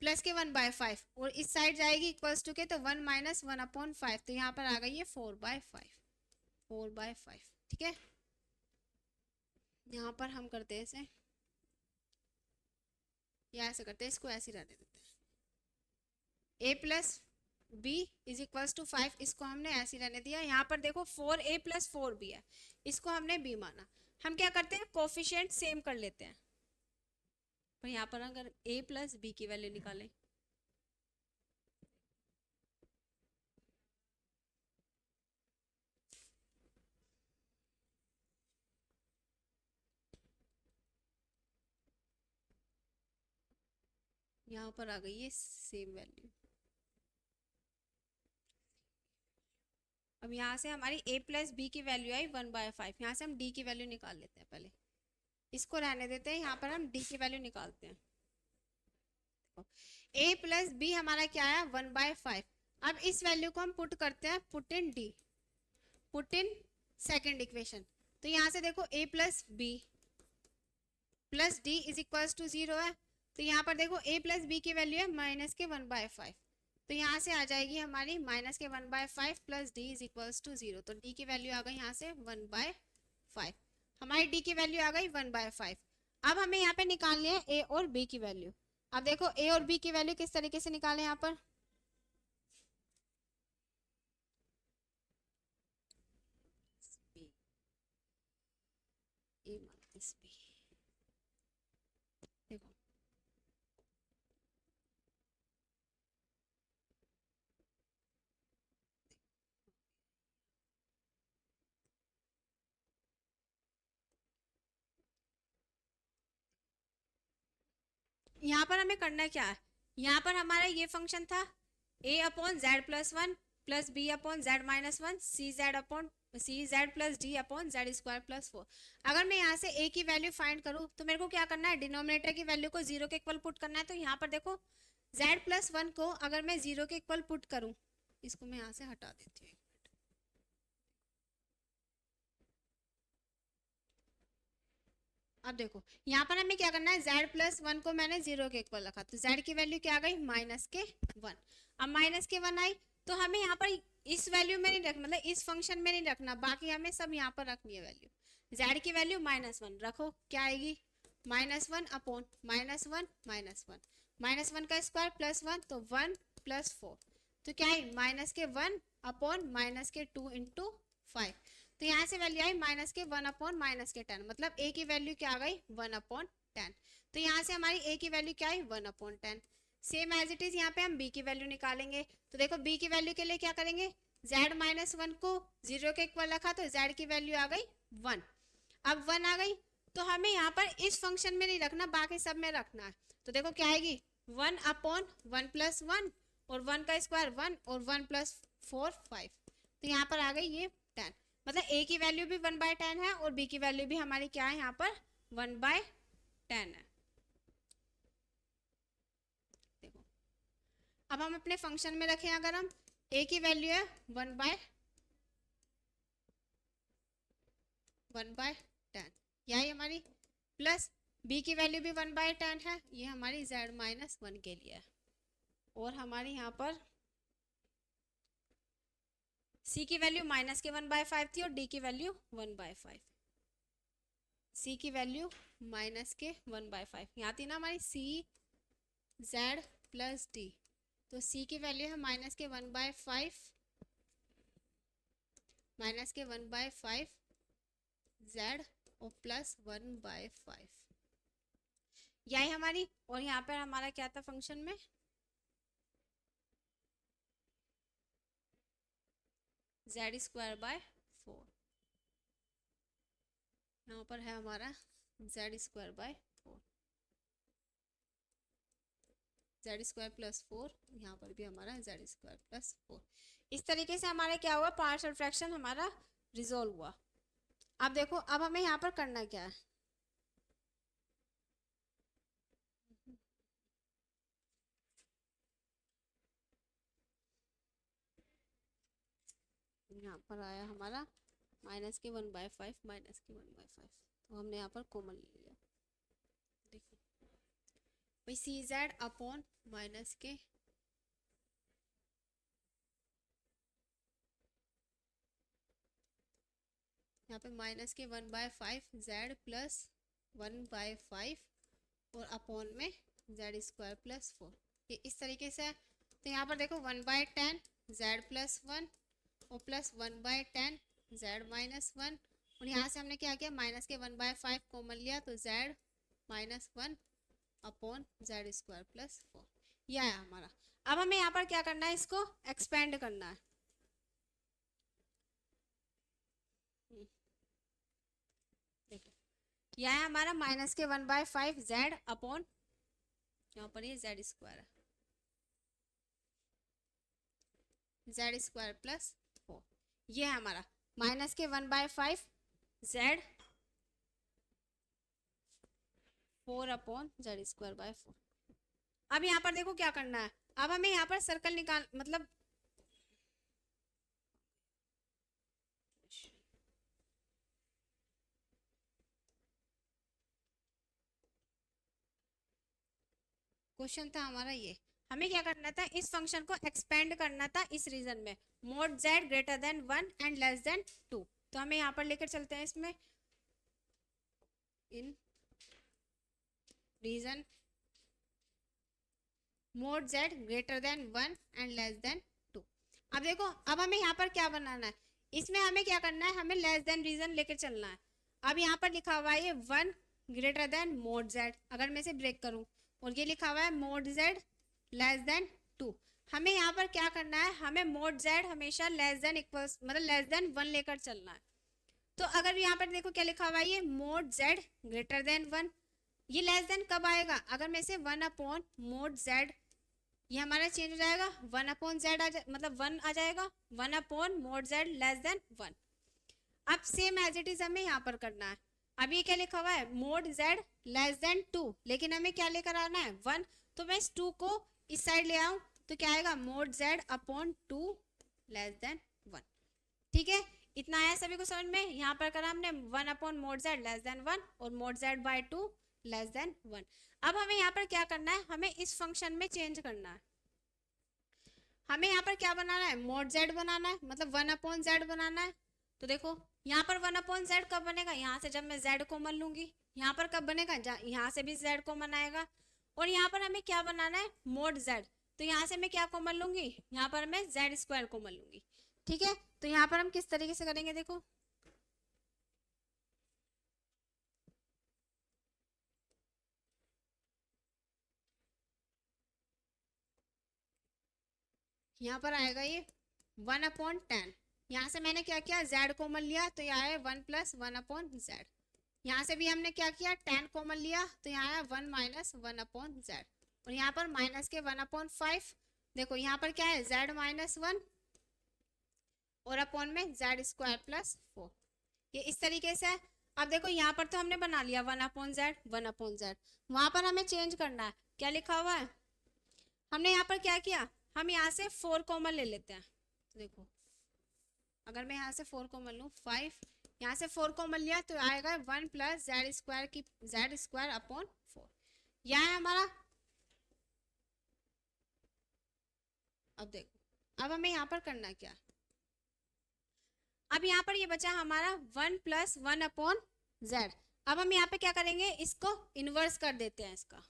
प्लस के 1/5, और इस साइड जाएगी इक्वल्स टू के तो 1 माइनस 1/5, तो यहाँ पर आ गई है 4/5, ठीक है। यहाँ पर हम करते हैं इसे, या ऐसे करते हैं, इसको ऐसे रहने देते हैं, a plus b is equals to 5, इसको हमने ऐसे रहने दिया। यहाँ पर देखो 4a प्लस 4b है, इसको हमने b माना। हम क्या करते हैं, कोफिशिएंट सेम कर लेते हैं, पर यहाँ पर अगर a प्लस बी की वैल्यू निकालें, यहाँ पर आ गई है सेम वैल्यू, अब यहाँ से हमारी a प्लस बी की वैल्यू आई 1/5। यहाँ से हम d की वैल्यू निकाल लेते हैं, पहले इसको रहने देते हैं, यहाँ पर हम d की वैल्यू निकालते हैं। a प्लस बी हमारा क्या आया 1/5। अब इस वैल्यू को हम पुट करते हैं, put in d, put in second equation. तो यहाँ से देखो a plus b plus d is equals to 0 है। तो यहाँ पर देखो a प्लस बी की वैल्यू है माइनस के 1/5, तो यहाँ से आ जाएगी हमारी माइनस के 1/5 plus d is equals to 0। तो d की वैल्यू आ गई यहाँ से 1/5, हमारी d की वैल्यू आ गई 1/5। अब हमें यहाँ पे निकालनी है a और b की वैल्यू। अब देखो a और b की वैल्यू किस तरीके से निकालें, यहाँ पर a माइनस b, देखो यहाँ पर हमें करना क्या है, यहाँ पर हमारा ये फंक्शन था a upon z plus 1 plus b upon z minus 1 c Z plus d upon Z square plus 4। अगर मैं यहाँ से a की वैल्यू फाइंड करूँ तो मेरे को क्या करना है, डिनोमिनेटर की वैल्यू को 0 के इक्वल पुट करना है। तो यहाँ पर देखो z प्लस 1 को अगर मैं 0 के इक्वल पुट करूँ, इसको मैं यहाँ से हटा देती हूँ। अब देखो यहाँ पर हमें क्या करना है, z प्लस 1 को मैंने 0 के इक्वल रखा, तो z की वैल्यू क्या आ गई माइनस के 1। अब माइनस के 1 आई तो हमें यहाँ पर इस वैल्यू में नहीं रखना, मतलब इस फंक्शन में नहीं रखना, बाकी हमें सब यहाँ पर रखनी है वैल्यू। z की वैल्यू -1 रखो, क्या आएगी -1 अपॉन -1 -1 -1 का स्क्वायर प्लस 1, तो 1 प्लस 4, तो क्या है माइनस के 1 अपॉन माइनस के 2 इंटू 5। तो यहाँ से वैल्यू आई माइनस के 1 अपॉन माइनस के 10, मतलब a की वैल्यू क्या आ गई 1 अपॉन 10। तो यहाँ से हमारी a की वैल्यू क्या आई 1 upon 10। Same as it is यहाँ पे हम b की वैल्यू निकालेंगे। तो देखो b की वैल्यू के लिए क्या करेंगे, z माइनस 1 को 0 के इक्वल रखा, तो z की वैल्यू आ गई 1। अब 1 आ गई तो हमें यहाँ पर इस फंक्शन में नहीं रखना, बाकी सब में रखना है। तो देखो क्या आएगी 1 अपॉन 1 प्लस 1 और 1 का स्क्वायर 1 और 1 प्लस 4 5। तो यहाँ पर आ गई ये 10, मतलब a की वैल्यू भी 1/10 है और b की वैल्यू भी हमारी क्या है यहाँ पर 1/10 है। देखो अब हम अपने फंक्शन में रखें, अगर हम a की वैल्यू है 1/10, यही हमारी, प्लस b की वैल्यू भी 1/10 है, ये हमारी z माइनस 1 के लिए है। और हमारी यहाँ पर c की वैल्यू माइनस के 1/5 थी और d की वैल्यू 1/5, c की वैल्यू माइनस के 1/5 यहाँ थी ना हमारी c z प्लस d, तो c की वैल्यू है माइनस के 1/5 z और प्लस 1/5, यही हमारी। और यहाँ पर हमारा क्या था फंक्शन में, z स्क्वायर बाय 4, यहाँ पर है हमारा z square by 4, z square plus 4, यहाँ पर भी हमारा z स्क्वायर प्लस 4। इस तरीके से हमारा क्या हुआ, पार्शियल फ्रैक्शन हमारा रिजोल्व हुआ। अब देखो अब हमें यहाँ पर करना क्या है, यहाँ पर आया हमारा माइनस के 1/5 माइनस के 1/5, तो हमने यहाँ पर कॉमन ले लिया। देखो भाई सी जेड अपॉन माइनस के यहाँ पे माइनस के 1/5 जेड प्लस 1/5 और अपॉन में जेड स्क्वायर प्लस 4, ये इस तरीके से है। तो यहाँ पर देखो 1/10 जेड प्लस 1 और प्लस 1/10 जेड माइनस 1, और यहाँ से हमने क्या किया माइनस के 1/5 कॉमन लिया, तो Z minus 1 upon Z square plus 4, यह है हमारा। अब हमें यहाँ पर क्या करना है, इसको एक्सपेंड करना है। देखो यह है हमारा माइनस के 1/5 जेड अपॉन, यहाँ पर ये जेड स्क्वायर है, जेड स्क्वायर प्लस 4, ये है हमारा माइनस के 1/5 जेड 4/z²/4। अब यहाँ पर देखो क्या करना है, अब हमें यहाँ पर सर्कल निकाल मतलब क्वेश्चन था हमारा ये, हमें क्या करना था, इस फंक्शन को एक्सपेंड करना था इस रीजन में, mod z greater than 1 and less than 2। तो हमें यहाँ पर लेकर चलते हैं इसमें, in region mod z greater than 1 and less than 2। अब देखो, अब हमें यहाँ पर क्या बनाना है, इसमें हमें क्या करना है, हमें लेस देन रीजन लेकर चलना है। अब यहाँ पर लिखा हुआ है ये 1 ग्रेटर देन मोड z, अगर मैं इसे ब्रेक करूँ, और ये लिखा हुआ है मोड z लेस देन 2। हमें यहाँ पर क्या करना है, हमें मोड z हमेशा लेस देन इक्वल्स मतलब लेस देन 1 लेकर चलना है। तो अगर यहाँ पर देखो क्या लिखा हुआ है, ये मोड z ग्रेटर देन 1, ये लेस देन कब आएगा, अगर मैं इसे 1 मोड z, ये हमारा चेंज हो जाएगा 1/z मतलब 1 आ जाएगा, 1/मोड z लेस देन 1। अब सेम एज इट इज हमें यहाँ पर करना है। अब ये क्या लिखा हुआ है, मोड z लेस देन 2, लेकिन हमें क्या लेकर आना है 1, तो मैं इस 2 को इस साइड ले आऊँ तो क्या आएगा, मोड z/2 लेस देन 1। ठीक है, इतना आया सभी को समझ में। यहाँ पर करा हमने 1/मोड z लेस देन 1 और मोड z/2 लेस देन 1। अब हमें यहाँ पर क्या करना है, हमें इस फंक्शन में चेंज करना है। हमें यहाँ पर क्या बनाना है, मोड z बनाना है, मतलब 1/z बनाना है। तो देखो यहाँ पर 1/z कब बनेगा, यहाँ से जब मैं z कॉमन लूंगी। यहाँ पर कब बनेगा, यहाँ से भी z कॉमन आएगा। और यहाँ पर हमें क्या बनाना है, मोड z, तो यहाँ से मैं क्या कॉमन लूंगी, यहाँ पर मैं z² कॉमन लूंगी। ठीक है, तो यहाँ पर हम किस तरीके से करेंगे, देखो यहाँ पर आएगा ये 1/10, यहाँ से मैंने क्या किया, z कॉमन लिया तो यहाँ है 1 + 1/z। यहाँ से भी हमने क्या किया, 10 कॉमन लिया तो यहाँ है 1 - 1/z। और यहाँ पर माइनस के 1/5, देखो यहाँ पर क्या है z - 1 और अपॉन में z²+4, ये इस तरीके से है। अब देखो यहाँ पर तो हमने बना लिया 1/z, वहां पर हमें चेंज करना है। क्या लिखा हुआ है, हमने यहाँ पर क्या किया, हम यहाँ से 4 कॉमन ले लेते हैं। तो देखो अगर मैं यहाँ से 4 कॉमन लूँ 5, यहाँ से 4 कॉमन लिया तो आएगा 1 + z²/4। यह है हमारा। अब देखो, अब हमें यहाँ पर करना क्या, अब यहाँ पर ये बचा हमारा 1 + 1/z। अब हम यहाँ पे क्या करेंगे, इसको इन्वर्स कर देते हैं इसका।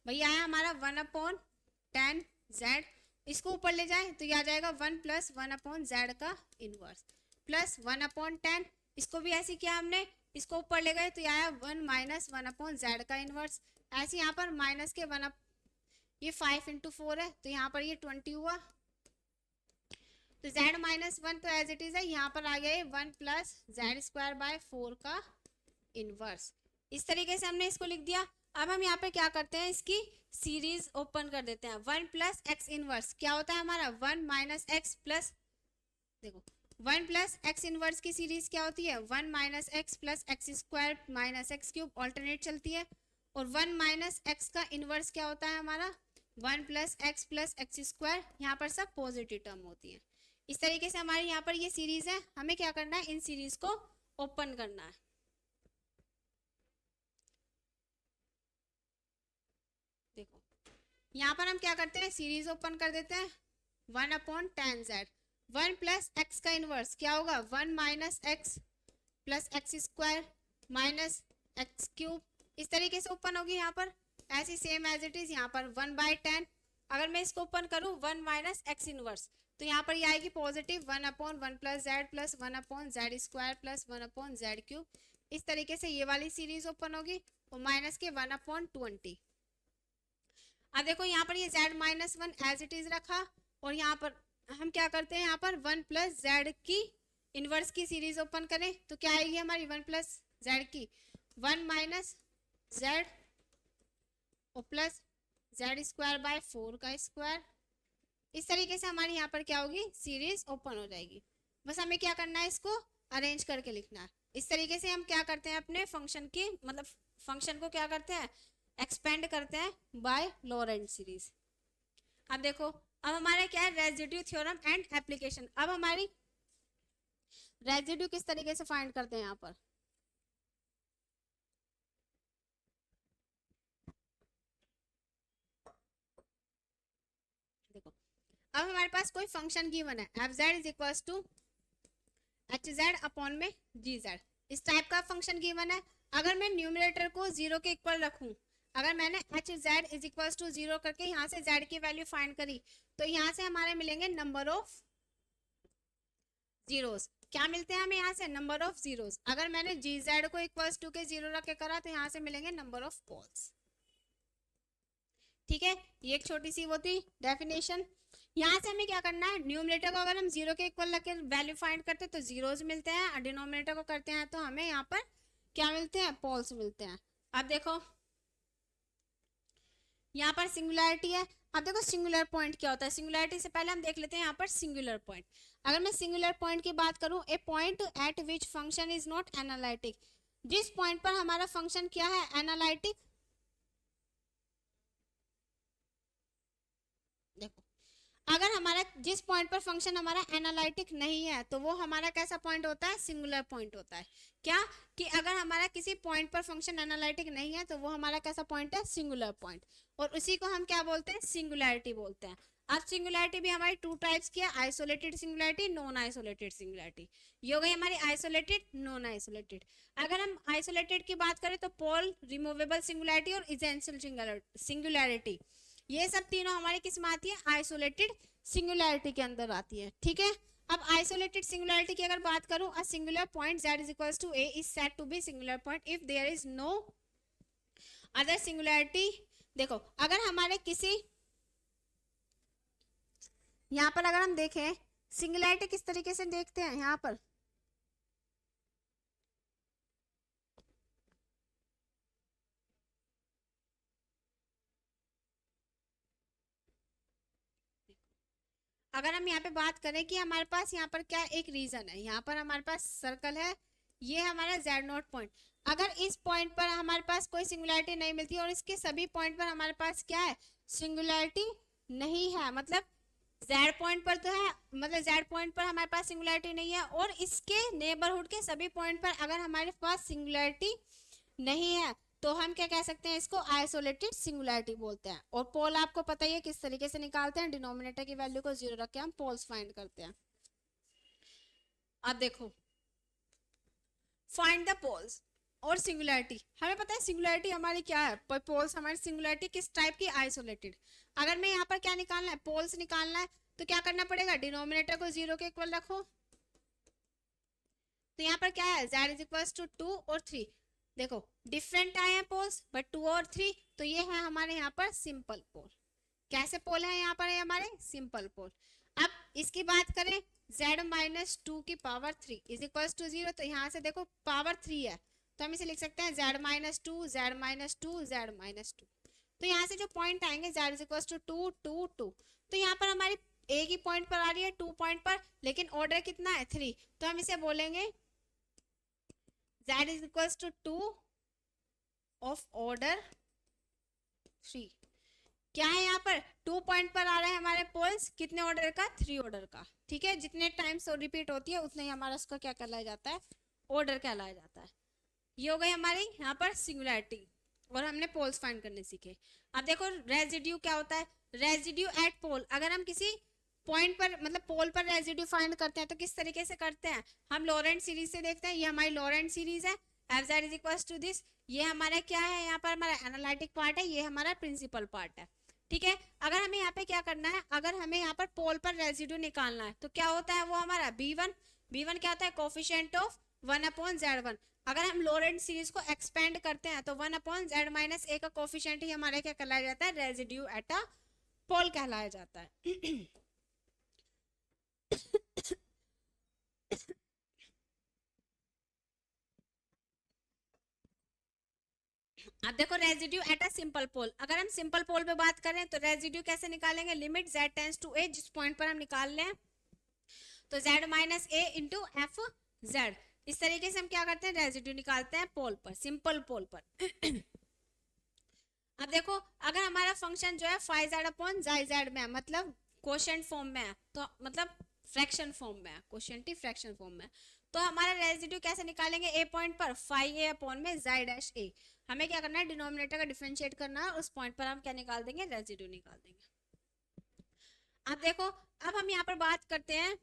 भैया आया हमारा 1/10z, इसको ऊपर ले जाए तो ये आ जाएगा 1 + 1/z का इन्वर्स प्लस 1/10, इसको भी ऐसे किया हमने, इसको ऊपर ले गए तो ये आया 1 - 1/z का इन्वर्स। ऐसे यहाँ पर माइनस के 1, ये 5 × 4 है तो यहाँ पर ये 20 हुआ, तो z - 1 तो एज इट इज है, यहाँ पर आ गया ये 1 + z²/4 का इनवर्स। इस तरीके से हमने इसको लिख दिया। अब हम यहाँ पे क्या करते हैं, इसकी सीरीज ओपन कर देते हैं। 1 + x इनवर्स क्या होता है हमारा, 1 - x प्लस, देखो 1 + x इनवर्स की सीरीज क्या होती है, 1 - x + x² - x³ ऑल्टरनेट चलती है। और 1 - x का इनवर्स क्या होता है हमारा, 1 + x + x², यहाँ पर सब पॉजिटिव टर्म होती है। इस तरीके से हमारी यहाँ पर ये सीरीज है, हमें क्या करना है, इन सीरीज को ओपन करना है। देखो यहाँ पर हम क्या करते हैं, सीरीज ओपन कर देते हैं 1/10z। 1 + x का इनवर्स क्या होगा, 1 - x + x² - x³, इस तरीके से ओपन होगी यहाँ पर। ऐसी सेम एज इट इज यहाँ पर 1/10, अगर मैं इसको ओपन करूँ 1 - x इनवर्स तो यहाँ पर ये आएगी positive 1/1 + z plus 1/z² + 1/z³। इस तरीके से ये वाली सीरीज ओपन होगी और माइनस के 1/20। अब देखो यहाँ पर ये z - 1 एज इट इज रखा, और यहाँ पर हम क्या करते हैं, यहाँ पर 1 + z की इनवर्स की सीरीज ओपन करें तो क्या आएगी हमारी, 1 + z की 1 - z और प्लस z²/4 का स्क्वायर। इस तरीके से हमारी यहाँ पर क्या होगी, सीरीज ओपन हो जाएगी। बस हमें क्या करना है, इसको अरेंज करके लिखना है। इस तरीके से हम क्या करते हैं, अपने फंक्शन की मतलब फंक्शन को क्या करते हैं, एक्सपेंड करते हैं बाय लॉरेंट सीरीज। अब देखो, अब हमारा क्या है, रेजिड्यू थ्योरम एंड एप्लीकेशन। अब हमारी रेजिड्यू किस तरीके से फाइंड करते हैं यहाँ पर, देखो अब हमारे पास कोई फंक्शन गिवन है, F Z is equal to h z upon में जी जेड, इस टाइप का फंक्शन गिवन है। अगर मैं न्यूमरेटर को जीरो के इक्वल रखूं, अगर मैंने h z is equal to zero करके यहाँ से जेड की वैल्यू फाइंड करी, तो यहाँ से हमारे मिलेंगे नंबर ऑफ जीरोस। क्या मिलते हैं हमें यहाँ से, नंबर ऑफ जीरोस। अगर मैंने जी जेड को इक्वल टू के जीरो रख के करा, तो यहाँ से मिलेंगे नंबर ऑफ पोल्स। ठीक है, ये एक छोटी सी वो थी डेफिनेशन। यहाँ से हमें क्या करना है, न्यूमरेटर को अगर हम जीरो के इक्वल रख के वैल्यू फाइंड करते हैं तो जीरोस मिलते हैं, और डिनोमिनेटर को करते हैं तो हमें यहाँ पर क्या मिलते हैं, पोल्स मिलते हैं। अब देखो यहाँ पर सिंगुलैरिटी है। अब देखो सिंगुलर पॉइंट क्या होता है, सिंगुलैरिटी से पहले हम देख लेते हैं यहाँ पर सिंगुलर पॉइंट। अगर मैं सिंगुलर पॉइंट की बात करूँ, a point at which function is not analytic, जिस पॉइंट पर हमारा फंक्शन क्या है, एनालिटिक। देखो अगर हमारा जिस पॉइंट पर फंक्शन हमारा एनालिटिक नहीं है, तो वो हमारा कैसा पॉइंट होता है, सिंगुलर पॉइंट होता है। क्या कि अगर हमारा किसी पॉइंट पर फंक्शन एनालिटिक नहीं है, तो वो हमारा कैसा पॉइंट है, सिंगुलर पॉइंट। और उसी को हम क्या बोलते हैं, सिंगुलैरिटी बोलते हैं। अब सिंगुलैरिटी भी हमारी टू टाइप्स की है, isolated singularity, non isolated singularity. ये हो गई हमारी आइसोलेटेड, नॉन आइसोलेटेड। अगर हम आइसोलेटेड की बात करें तो पोल रिमूवेबल सिंगुलैरिटी और इसेंशियल सिंगुलैरिटी, ये सब तीनों हमारे किस में आती है, आइसोलेटेड सिंगुलैरिटी के अंदर आती है। ठीक है, अब आइसोलेटेड सिंगुलैरिटी की अगर बात करूं, a singular point z is equals to a is said to be singular point if there is no other singularity. देखो अगर हमारे किसी, यहाँ पर अगर हम देखें सिंगुलैरिटी किस तरीके से देखते हैं, यहाँ पर अगर हम यहाँ पे बात करें कि हमारे पास यहाँ पर क्या एक रीजन है, यहाँ पर हमारे पास सर्कल है, ये हमारा जेड नॉट पॉइंट। अगर इस पॉइंट पर हमारे पास कोई सिंगुलैरिटी नहीं मिलती और इसके सभी पॉइंट पर हमारे पास क्या है, सिंगुलैरिटी नहीं है, मतलब जेड पॉइंट पर तो है, मतलब जेड पॉइंट पर हमारे पास सिंगुलैरिटी नहीं है, और इसके नेबरहुड के सभी पॉइंट पर अगर हमारे पास सिंगुलैरिटी नहीं है, तो हम क्या कह सकते हैं, इसको आइसोलेटेड सिंगुलैरिटी बोलते हैं। और पोल आपको पता ही है किस तरीके से निकालते हैं, डिनोमिनेटर की वैल्यू को जीरो रख के हम पोल्स फाइंड करते हैं। अब देखो फाइंड द पोल्स और सिंगुलैरिटी, हमें पता है सिंगुलैरिटी हमारी क्या है, पर पोल्स हमारी सिंगुलैरिटी किस टाइप की, आइसोलेटेड। अगर मैं यहाँ पर क्या निकालना है, पोल्स निकालना है, तो क्या करना पड़ेगा, डिनोमिनेटर को जीरो के इक्वल रखो। तो यहाँ पर क्या है, z इज इक्वल टू 2 और 3। देखो डिफरेंट आए हैं पोल्स, बट 2 और 3, तो ये है हमारे यहाँ पर सिंपल पोल। कैसे पोल है यहाँ पर, है हमारे सिंपल पोल। अब इसकी बात करें, z माइनस टू की पावर 3 इज इक्वल टू 0, तो यहाँ से देखो पावर 3 है, तो हम इसे लिख सकते हैं z minus two, Z minus two, Z minus two. तो यहाँ से जो पॉइंट आएंगे z इज इक्वल टू 2 2 2, तो यहाँ पर हमारी एक ही पॉइंट पर आ रही है, 2 पॉइंट पर, लेकिन ऑर्डर कितना है, 3, तो हम इसे बोलेंगे z is equals to 2 of order 3। क्या है यहाँ पर, 2 पॉइंट पर आ रहे हैं हमारे पोल्स, कितने ऑर्डर का, 3 ऑर्डर का। ठीक है, जितने टाइम्स रिपीट होती है उतने ही हमारा उसका क्या कहलाया जाता है, ऑर्डर कहलाया जाता है। ये हो गई हमारी यहाँ पर सिंगुलैरिटी, और हमने पोल्स फाइंड करने सीखे। अब देखो रेजिड्यू क्या होता है, रेजिड्यू एट पोल। अगर हम किसी पॉइंट पर मतलब पोल पर रेजिड्यू फाइंड करते हैं तो किस तरीके से करते हैं, हम लॉरेंट सीरीज से देखते हैं। ये हमारी लॉरेंट सीरीज है, F Z is equal to this. ये हमारा क्या है, यहाँ पर हमारा एनालिटिक पार्ट है, ये हमारा प्रिंसिपल पार्ट है। ठीक है, अगर हमें यहाँ पे क्या करना है, अगर हमें यहाँ पर पोल पर रेजिड्यू निकालना है, तो क्या होता है वो हमारा b1। b1 क्या होता है, कोफिशिएंट ऑफ 1/z1। अगर हम लॉरेंट सीरीज को एक्सपेंड करते हैं तो 1/z माइनस ए का कोफिशिएंट ही हमारे क्या कहलाया जाता है, रेजिड्यू एट अ पोल कहलाया जाता है। अब देखो रेजिड्यू एट अ सिंपल पोल। अगर हम सिंपल पोल पे बात करें तो रेजिड्यू कैसे निकालेंगे, limit z tends to a, जिस पॉइंट पर हम निकाल लें तो z minus a into f z. इस तरीके से हम क्या करते हैं, रेजिड्यू निकालते हैं पोल पर, सिंपल पोल पर। अब देखो अगर हमारा फंक्शन जो है फाइव जेड अपॉन जेड में है, मतलब क्वोशंट फॉर्म में है, तो मतलब फ्रैक्शन फॉर्म में है, क्वोशंट ही फ्रैक्शन फॉर्म में है, तो हमारा रेजिड्यू कैसे निकालेंगे, ए पॉइंट पर फाइव ए अपॉन में जेड डैश ए। हमें क्या करना है, डिनोमिनेटर का डिफरेंशिएट करना है, उस पॉइंट पर हम क्या निकाल देंगे, रेजिड्यू निकाल देंगे। अब देखो अब हम यहाँ पर बात करते हैं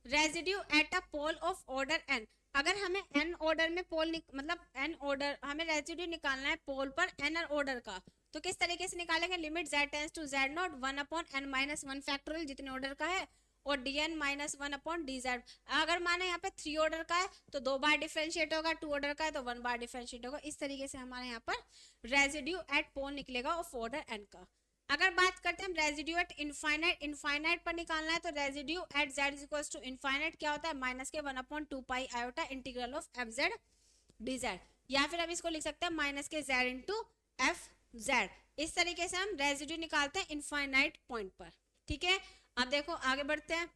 residue at a pole of order n. अगर हमें एन ऑर्डर में पोल मतलब एन ऑर्डर हमें रेजिड्यू निकालना है पोल पर एन ऑर्डर का, तो किस तरीके से निकालेंगे, limit z tends to z not 1 upon n minus 1 factorial जितने ऑर्डर का है, और dn माइनस 1 अपॉन dz। अगर माने यहाँ पे 3 ऑर्डर का है तो 2 बार डिफरेंशिएट होगा, 2 ऑर्डर का है तो 1 बार डिफरेंशिएट होगा। इस तरीके से हमारे यहाँ पर रेजिड्यू एट पोल निकलेगा ऑफ ऑर्डर n का। अगर बात करते हैं हम रेजिड्यू एट इनफाइनाइट, इनफाइनाइट पर निकालना है, तो residue at z is equals to infinite क्या होता है, माइनस के 1 upon 2 pi iota integral of F Z D z, या फिर हम इसको लिख सकते हैं माइनस के z इंटू एफ जेड। इस तरीके से हम रेजिड्यू निकालते हैं इनफाइनाइट पॉइंट पर। ठीक है, अब देखो आगे बढ़ते हैं।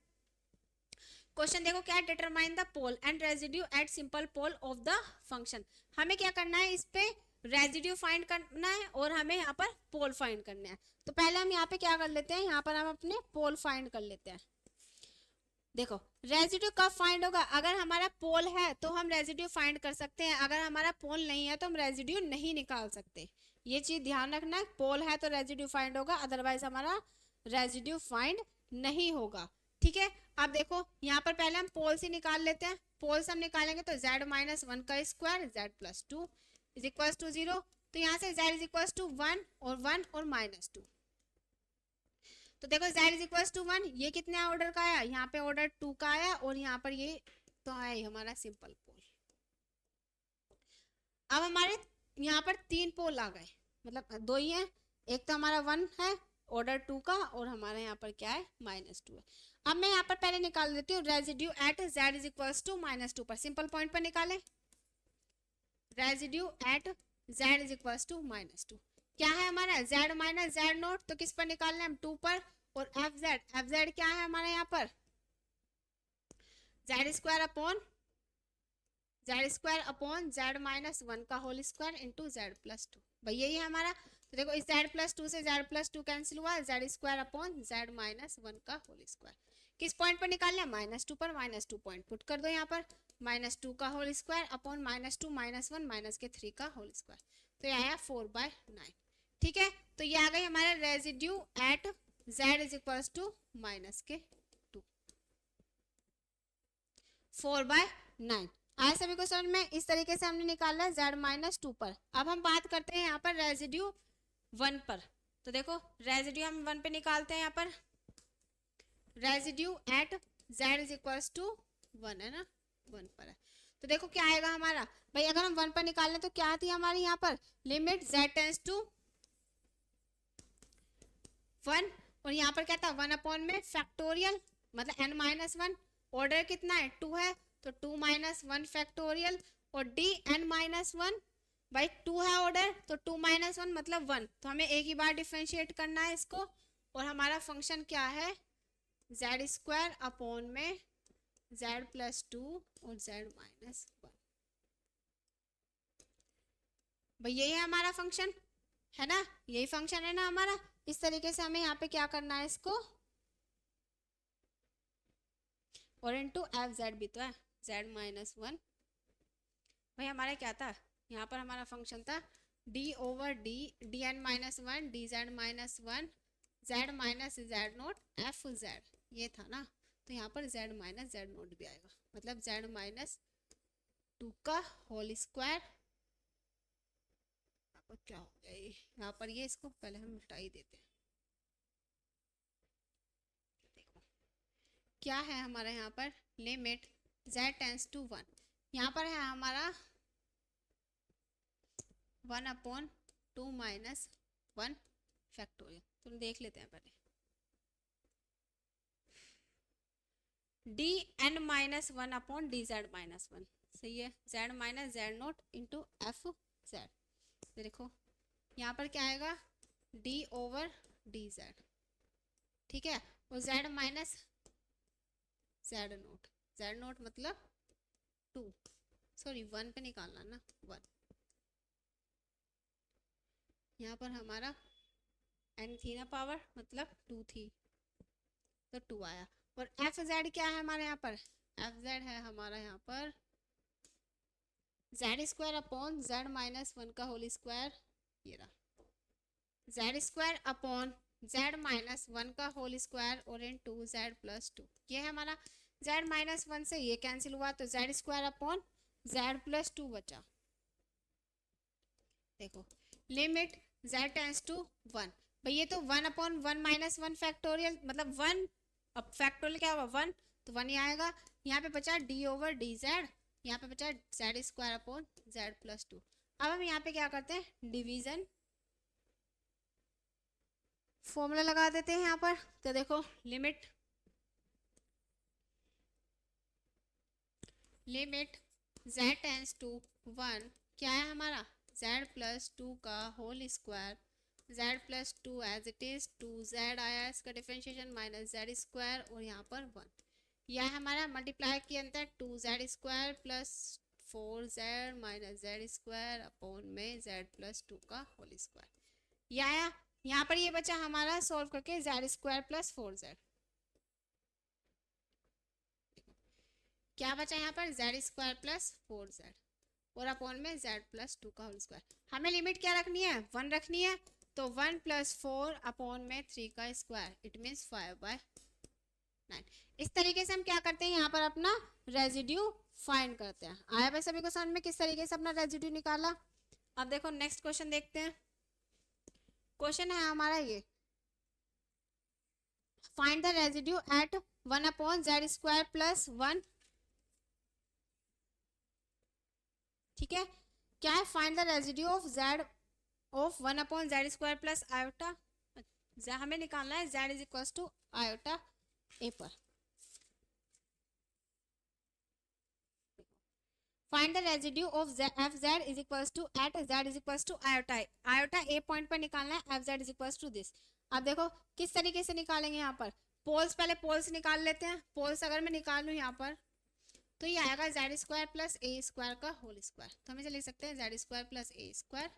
क्वेश्चन देखो क्या, determine the pole and residue at simple pole of the function. हमें क्या करना है, इस पे रेजिड्यू फाइंड करना है और हमें यहाँ पर पोल फाइंड करना है। तो पहले हम यहाँ पे क्या कर लेते हैं, यहाँ पर हम अपने पोल फाइंड कर लेते हैं। देखो रेजिड्यू कब फाइंड होगा, अगर हमारा पोल है तो हम रेजिड्यू फाइंड कर सकते हैं, अगर हमारा पोल नहीं है तो हम रेजिड्यू नहीं निकाल सकते। ये चीज ध्यान रखना, पोल है तो रेजिड्यू फाइंड होगा, अदरवाइज हमारा रेजिड्यू फाइंड नहीं होगा। ठीक है, अब देखो यहाँ पर पहले हम पोल से निकाल लेते हैं। पोल से हम निकालेंगे तो z माइनस 1 का square z plus 2 is equal to 0। तो यहाँ से z इज इक्वल टू 1 और माइनस 2। तो देखो z इज इक्वल टू 1, ये कितने ऑर्डर का आया, यहाँ पे ऑर्डर 2 का आया, और यहाँ पर ये तो आया ही हमारा सिंपल पोल। अब हमारे यहाँ पर 3 पोल आ गए, मतलब 2 ही है, एक तो हमारा 1 है ऑर्डर 2 का, और हमारा यहाँ पर क्या है, माइनस 2 है। अब मैं यहाँ पर पहले निकाल देती हूँ residue at z is equal to minus 2 पर, सिंपल पॉइंट पर निकालें residue at z is equal to minus 2। क्या है हमारा z माइनस z नोट, तो किस पर निकालना है हम, 2 पर, और एफ जेड क्या है हमारे यहाँ पर z square upon z minus 1 का whole square into z plus 2। भाई यही है हमारा। तो देखो इस z प्लस 2 से z प्लस 2 कैंसिल हुआ, z square upon z minus 1 का होल स्क्वायर। किस पॉइंट पर निकालना है, माइनस 2 पर, माइनस 2 पॉइंट पुट कर दो यहाँ पर, माइनस 2 का whole square upon minus 2 minus 1 minus के 3 का होल स्क्वायर, तो ये आया 4/9। ठीक है, तो ये आ गई हमारा residue at z is equal to minus के 2, 4/9। आया सभी को समझ में, इस तरीके से हमने निकाला है z माइनस 2 पर। अब हम बात करते हैं यहाँ पर रेजिड्यू 1 पर। तो देखो रेजिड्यू हम 1 पे निकालते हैं, यहाँ पर residue at z is equal to 1 है ना, 1 पर है। तो देखो क्या आएगा हमारा, भाई अगर हम 1 पर निकाल लें तो क्या आती है हमारी यहाँ पर, लिमिट z टेंड्स टू 1, और यहाँ पर क्या था 1 अपॉन में फैक्टोरियल, मतलब n माइनस 1, ऑर्डर कितना है 2 है, तो 2 माइनस 1 फैक्टोरियल, और डी एन माइनस 1, भाई 2 है ऑर्डर तो 2 माइनस 1 मतलब 1, तो हमें एक ही बार डिफरेंशिएट करना है इसको, और हमारा फंक्शन क्या है z स्क्वायर अपॉन में z प्लस 2 और z माइनस 1। भाई यही है हमारा फंक्शन, है ना, यही फंक्शन है ना हमारा। इस तरीके से हमें यहाँ पे क्या करना है इसको, और इंटू एफ जेड भी तो है, z माइनस 1। भाई हमारा क्या था, यहाँ पर हमारा फंक्शन था d over d n minus 1 d Z minus 1 z minus z not f z, ये था ना। तो यहाँ पर z माइनस जेड नोट भी आएगा, मतलब z माइनस 2 का होल स्क्वायर। क्या हो गया ये, यहाँ पर ये इसको पहले हम मिटा ही देते हैं। देखो क्या है हमारा यहाँ पर, लिमिट z टेंड्स टू 1, यहाँ पर है हमारा 1 अपॉन 2 माइनस 1 फैक्टोरियल। तो देख लेते हैं पहले, d n minus 1 upon D Z minus 1, सही है, z minus z not into f z. देखो यहाँ पर क्या आएगा d ओवर डी जेड, ठीक है, और z माइनस जेड नोट मतलब 2, सॉरी 1 पे निकालना ना 1, यहाँ पर हमारा n थी ना पावर, मतलब 2 थी तो 2 आया। और एफ जेड क्या है हमारे यहाँ पर, एफ जेड है हमारा यहाँ पर z square upon z minus 1 का होल स्क्वायर, ये रहा Z square upon z minus 1 का होल स्क्वायर और इन 2 जेड प्लस 2, ये है हमारा जेड माइनस 1 से ये कैंसिल हुआ तो Z square upon z plus 2 बचा। देखो लिमिट z टेंस टू 1, भाई ये तो 1 अपॉन 1 माइनस 1 फैक्टोरियल, मतलब 1, अब फैक्टोरियल क्या होगा 1, तो 1 ही आएगा। यहाँ पे बचा d ओवर डी जेड, यहाँ पे बचा Z square upon z plus 2। अब हम यहाँ पे क्या करते हैं, डिवीजन फॉर्मूला लगा देते हैं यहाँ पर। तो देखो लिमिट z टेंस टू 1 क्या है हमारा z प्लस 2 का whole square, z plus 2 as it is 2z आया इसका डिफरेंशिएशन माइनस जेड स्क्वायर और यहाँ पर 1, यह है हमारा मल्टीप्लाई किया अंतर 2z square plus 4z minus Z square upon में z प्लस 2 का होल स्क्वायर, यह आया। यहाँ पर ये बचा हमारा सॉल्व करके जेड स्क्वायर प्लस 4z, क्या बचा यहाँ पर जेड स्क्वायर प्लस 4z और अपॉन में z प्लस 2 का होल स्क्वायर। हमें लिमिट क्या रखनी है, 1 रखनी है, तो 1 प्लस 4 अपॉन में 3 का स्क्वायर, इट मीन्स 5/9। इस तरीके से हम क्या करते हैं, यहाँ पर अपना रेजिड्यू फाइंड करते हैं। आया भाई सभी को समझ में किस तरीके से अपना रेजिड्यू निकाला। अब देखो नेक्स्ट क्वेश्चन देखते हैं। क्वेश्चन है हमारा ये, find the residue at 1 upon Z square plus 1, ठीक है। क्या है, find the residue of Z of 1 upon Z square plus iota, हमें निकालना है Z is equal to iota A पर। Find the residue of F Z is equal to at Z is equal to iota A point पर निकालना है F Z is equal to this. अब देखो किस तरीके से निकालेंगे, यहाँ पर पोल्स, पहले पोल्स निकाल लेते हैं। पोल्स अगर मैं निकालूँ यहाँ पर तो ये आएगा जेड स्क्वायर प्लस ए स्क्वायर का होल स्क्वायर, तो हम इसे लिख सकते हैं जेड स्क्वायर प्लस ए स्क्वायर,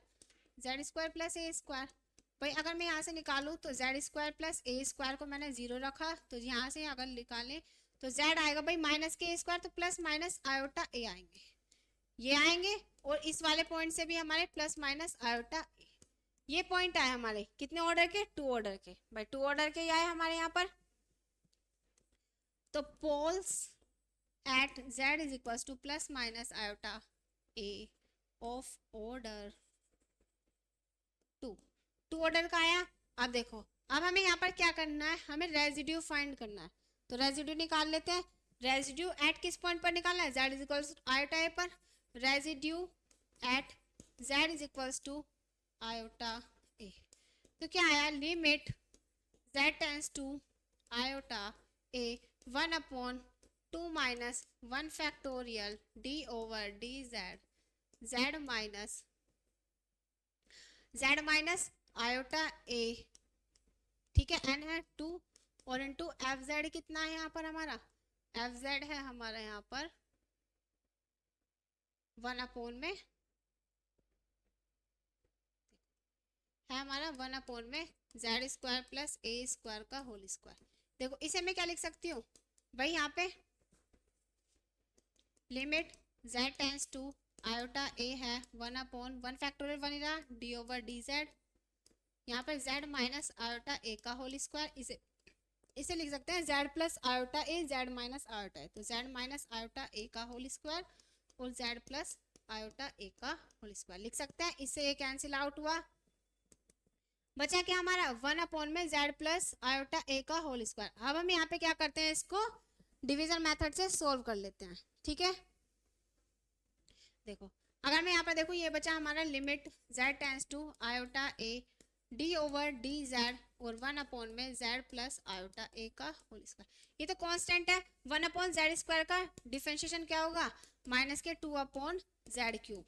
जेड स्क्वायर प्लस ए स्क्वायर। भाई अगर मैं यहाँ से निकालूँ तो जेड स्क्वायर प्लस ए स्क्वायर को मैंने 0 रखा, तो यहाँ से अगर निकालें तो जेड आएगा भाई माइनस के स्क्वायर, तो प्लस माइनस आयोटा ए आएंगे, ये आएंगे। और इस वाले पॉइंट से भी हमारे प्लस माइनस आयोटा ए, ये पॉइंट आए हमारे कितने ऑर्डर के, 2 ऑर्डर के, भाई 2 ऑर्डर के आए हमारे यहाँ पर। तो poles at z is equal to plus minus iota a of order 2, 2 order का आया। अब देखो अब हमें यहाँ पर क्या करना है, हमें रेजिड्यू फाइंड करना है, तो रेजिड्यू निकाल लेते हैं। रेजिड्यू एट किस पॉइंट पर निकालना है, z is equal to iota A पर। Residue at z is equal to iota A, तो क्या आया, limit z tends to iota A 1 upon 2 minus 1 factorial d over D Z minus iota A, ठीक है, n है 2 और into F Z कितना है यहाँ पर हमारा, एफ जेड है हमारा यहाँ पर 1 अपॉन में है हमारा 1 अपॉन में जेड स्क्वायर प्लस ए स्क्वायर का होल स्क्वायर। देखो इसे मैं क्या लिख सकती हूँ भाई, यहाँ पे limit z tends to iota A है 1 अपॉन 1 फैक्टोरियल 1 रहा डी ओवर डी जेड, यहाँ पर z माइनस आयोटा ए का होल स्क्वायर, इसे लिख सकते हैं z plus iota A z minus iota A, तो z माइनस आयोटा ए का होल स्क्वायर और z प्लस आयोटा ए का होल स्क्वायर लिख सकते हैं। इससे ये कैंसिल आउट हुआ, बचा क्या हमारा 1 अपॉन में z प्लस आयोटा ए का होल स्क्वायर। अब हम यहाँ पे क्या करते हैं, इसको डिवीजन मेथड से सोल्व कर लेते हैं, ठीक है। देखो अगर मैं यहाँ पर देखूँ, ये बचा हमारा limit z tends to iota a d over D z और 1 अपॉन में z प्लस आयोटा ए का होल स्क्वायर। ये तो कांस्टेंट है, 1 अपॉन जेड स्क्वायर का डिफरेंशिएशन क्या होगा, माइनस के 2 अपॉन जेड क्यूब,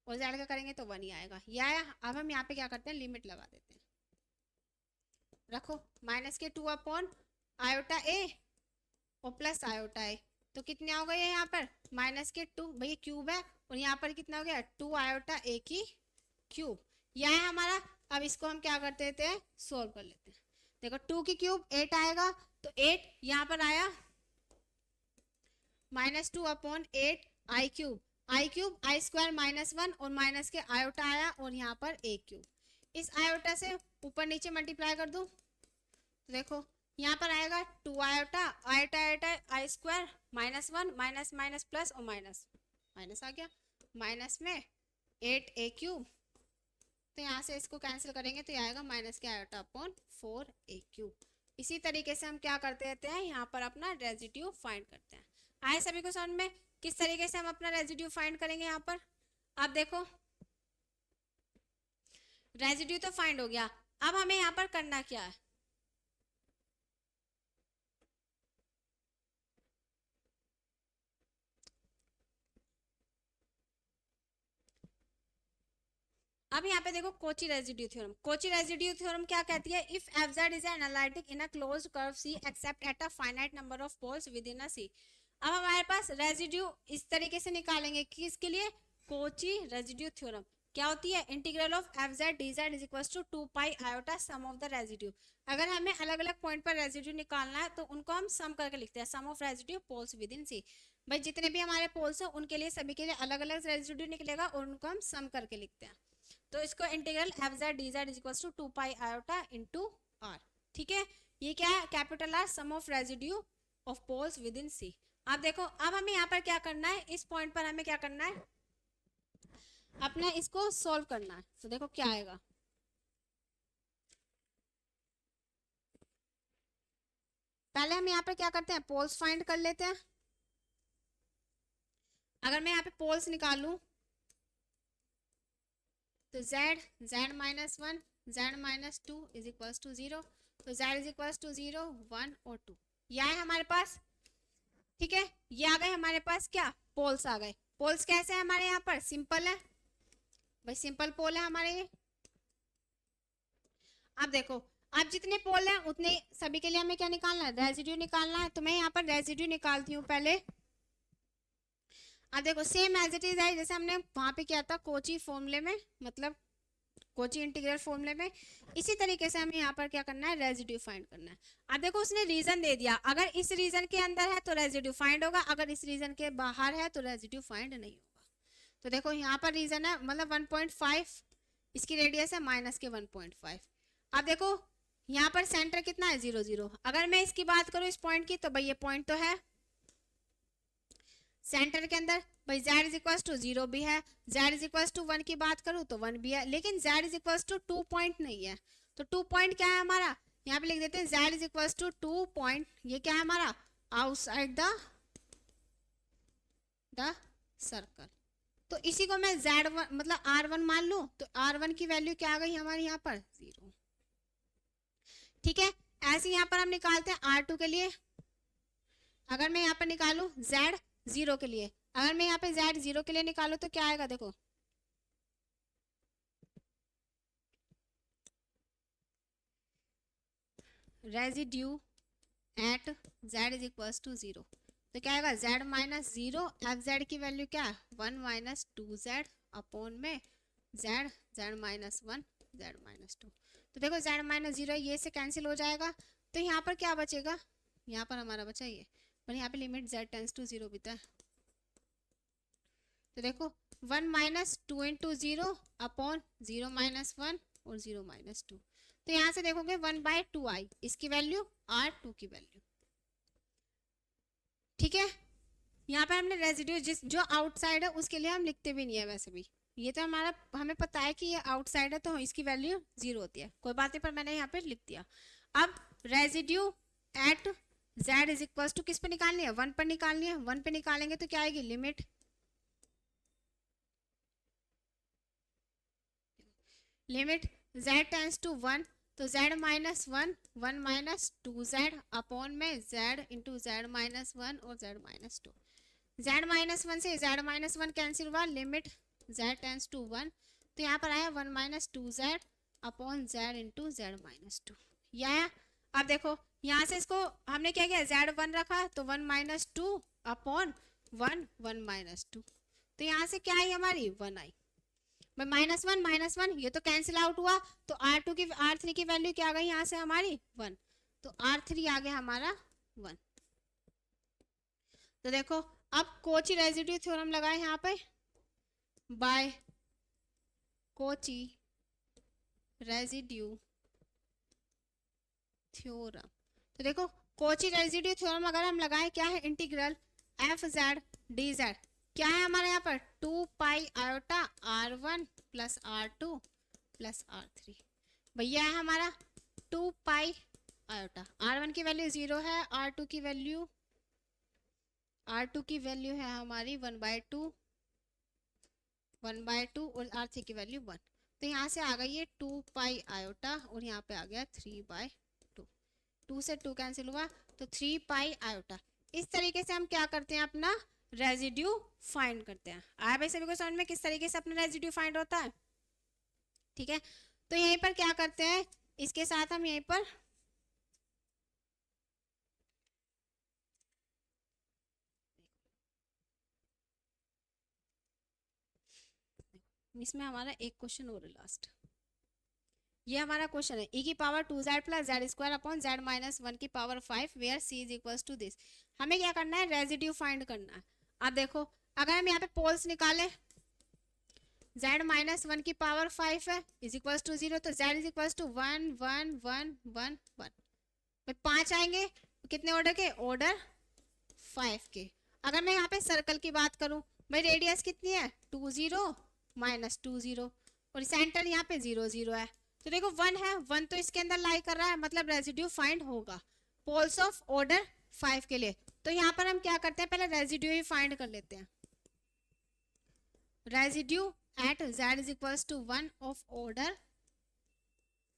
और जेड का करेंगे तो 1 ही आएगा, ये आया। अब हम यहाँ पे क्या करते हैं, लिमिट लगा देते हैं, रखो माइनस के 2 अपॉन आयोटा ए और प्लस आयोटा है, तो कितने हो गए यहाँ पर माइनस के 2, भाई क्यूब है, और यहाँ पर कितना हो गया 2 आयोटा ए की क्यूब, यह है हमारा। अब इसको हम क्या करते हैं सोल्व कर लेते हैं। देखो 2 की क्यूब 8 आएगा, तो 8 यहाँ पर आया -2/8 आई क्यूब, आई स्क्वायर -1 और माइनस के आयोटा आया और यहाँ पर ए क्यूब, इस आयोटा से ऊपर नीचे मल्टीप्लाई कर दूं तो देखो यहाँ पर आएगा 2 आयोटा, आयोटा आयोटा आई स्क्वायर -1 माइनस माइनस प्लस और माइनस माइनस आ गया, माइनस में 8 ए क्यूब, तो यहाँ से इसको कैंसिल करेंगे तो ये आएगा माइनस के आयोटा अपॉन 4 ए क्यूब। इसी तरीके से हम क्या करते रहते हैं यहाँ पर अपना रेजिड्यू फाइंड करते हैं। आए सभी को समझ में किस तरीके से हम अपना रेजिड्यू फाइंड करेंगे। यहाँ पर आप देखो रेजिड्यू तो फाइंड हो गया, अब हमें यहाँ पर करना क्या है, अब यहाँ पे देखो Cauchy residue theorem. Cauchy residue theorem क्या कहती है, if F Z is analytic in a closed curve C except at a finite number of poles within a C. अब हमारे पास रेजिड्यू इस तरीके से निकालेंगे कि इसके लिए कोची रेजिड्यू थ्योरम क्या होती है, integral of f z d z is equals to 2 pi iota sum of the residue. अगर हमें अलग अलग पॉइंट पर रेजिड्यू निकालना है तो उनको हम सम करके लिखते हैं, sum of residue poles within C. भाई जितने भी हमारे पोल्स हैं उनके लिए सभी के लिए अलग अलग रेजिड्यू निकलेगा और उनको हम सम करके लिखते हैं। तो इसको integral F Z D Z is equal to 2 pi iota into R. ठीक है, ये क्या है capital R sum of residue of poles within C. आप देखो अब हमें यहाँ पर क्या करना है, इस पॉइंट पर हमें क्या करना है, अपने इसको सॉल्व करना है। तो देखो क्या आएगा, पहले हम यहाँ पर क्या करते हैं पोल्स फाइंड कर लेते हैं। अगर मैं यहाँ पे पोल्स निकालूं तो z -1 z -2 is equals to 0, तो z इज इक्वल्स टू 0 1 और 2, यह है हमारे पास। ठीक है, ये आ गए हमारे पास क्या पोल्स आ गए। पोल्स कैसे है हमारे यहाँ पर सिंपल है, भाई सिंपल पोल है हमारे ये। अब देखो अब जितने पोल हैं उतने सभी के लिए हमें क्या निकालना है रेजिड्यू निकालना है। तो मैं यहाँ पर रेजिड्यू निकालती हूँ पहले। अब देखो सेम एज इट इज है जैसे हमने वहां पे किया था कोची फॉर्मूले में, मतलब कोची इंटीग्रल फॉर्मूले में, इसी तरीके से हमें यहाँ पर क्या करना है रेजिड्यू फाइंड करना है। अब देखो उसने रीजन दे दिया, अगर इस रीजन के अंदर है तो रेजिड्यू फाइंड होगा, अगर इस रीजन के बाहर है तो रेजिड्यू फाइंड नहीं होगा। तो देखो यहाँ पर रीजन है मतलब 1.5, इसकी रेडियस है माइनस के 1.5। अब देखो यहाँ पर सेंटर कितना है 0 0। अगर मैं इसकी बात करूँ इस पॉइंट की तो भाई ये पॉइंट तो है सेंटर के अंदर, भाई z इज इक्वल टू 0 भी है, z इज इक्वल टू 1 की बात करूँ तो 1 भी है, लेकिन z is equal to 2 point नहीं है। तो 2 पॉइंट क्या है हमारा, यहाँ पे लिख देते हैं z is equal to 2 point, ये क्या है हमारा आउटसाइड द सर्कल। तो इसी को मैं z1 मतलब r1 मान लूँ तो r1 की वैल्यू क्या आ गई हमारे यहाँ पर 0। ठीक है, ऐसे यहाँ पर हम निकालते हैं r2 के लिए। अगर मैं यहाँ पर निकालू z 0 के लिए, अगर मैं यहाँ पे z 0 के लिए निकालू तो क्या आएगा देखो residue at z is equal to 0, तो क्या आएगा z माइनस 0, एफ जेड की वैल्यू क्या है 1 माइनस 2z अपॉन में z माइनस 1 z माइनस 2। तो देखो z माइनस 0 ये से कैंसिल हो जाएगा, तो यहाँ पर क्या बचेगा, यहाँ पर हमारा बचा ये, पर यहाँ पे लिमिट z टेंस टू 0 भी था। तो देखो 1 माइनस 2 इंटू 0 अपॉन 0 माइनस 1 और 0 माइनस 2, तो यहाँ से देखोगे 1/2 आई, इसकी वैल्यू r2 की वैल्यू। ठीक है, यहाँ पर हमने रेजिड्यू जिस जो आउटसाइड है उसके लिए हम लिखते भी नहीं है वैसे भी, ये तो हमारा हमें पता है कि ये आउटसाइड है तो इसकी वैल्यू 0 होती है, कोई बात नहीं, पर मैंने यहाँ पे लिख दिया। अब residue at z is equal to किस पे निकालनी है 1 पर निकालनी है, 1 पे निकालेंगे तो क्या आएगी लिमिट z टेंस टू 1, तो z minus 1 1 minus 2z upon में z इंटू z माइनस 1 और z माइनस 2, z माइनस 1 से z माइनस 1 कैंसिल हुआ, लिमिट z टेंस टू 1, तो यहाँ पर आया 1 minus 2z upon z into z minus 2, यह आया। अब देखो यहाँ से इसको हमने क्या किया, z1 रखा तो 1 minus two upon 1 1 minus two, तो यहाँ से क्या आई हमारी 1 आई। माइनस वन ये तो कैंसिल आउट हुआ, तो R3 की वैल्यू क्या आ गई यहाँ से हमारी 1, तो R3 आ गया हमारा 1। तो देखो अब कोची रेजिड्यू थ्योरम लगाए यहाँ पे, बाय कोची रेजिड्यू थ्योरम। तो देखो कोची रेजिड्यू थ्योरम अगर हम लगाएं, क्या है, integral F Z D Z, क्या है हमारे यहाँ पर 2 pi iota R1 plus R2 plus R3, भैया है हमारा 2 पाई आयोटा। R1 की वैल्यू 0 है, R2 की वैल्यू है हमारी 1/2 और R3 की वैल्यू 1, तो यहाँ से आ गई ये 2 पाई आयोटा और यहाँ पे आ गया 3/2, 2 से 2 कैंसिल हुआ तो 3 पाई आयोटा। इस तरीके से हम क्या करते हैं, अपना रेजिड्यू फाइंड करते हैं। आया भाई सभी को समझ में किस तरीके से अपना रेजिड्यू फाइंड होता है? ठीक है, तो यहीं पर क्या करते हैं, इसके साथ हम यहीं पर इसमें हमारा एक क्वेश्चन और है लास्ट, ये हमारा क्वेश्चन है, e की power 2z plus Z square upon z minus 1 की power 5 where c is equal to this. हमें क्या करना है, रेजिड्यू फाइंड करना है। अब देखो अगर हम यहाँ पे पोल्स निकालें, z माइनस 1 की पावर 5 है इज इक्वल टू 0, तो z इज इक्वल टू 1 1 1 1 1, 5 आएंगे कितने ऑर्डर के, ऑर्डर 5 के। अगर मैं यहाँ पे सर्कल की बात करूं, भाई रेडियस कितनी है 2 0 माइनस 2 0 और सेंटर यहाँ पे 0 0 है, तो देखो 1 है, 1 तो इसके अंदर लाई कर रहा है, मतलब रेजिड्यू फाइंड होगा पोल्स ऑफ ऑर्डर 5 के लिए। तो यहाँ पर हम क्या करते हैं, पहले रेजिड्यू ही फाइंड कर लेते हैं। Residue at z is equal to 1 of order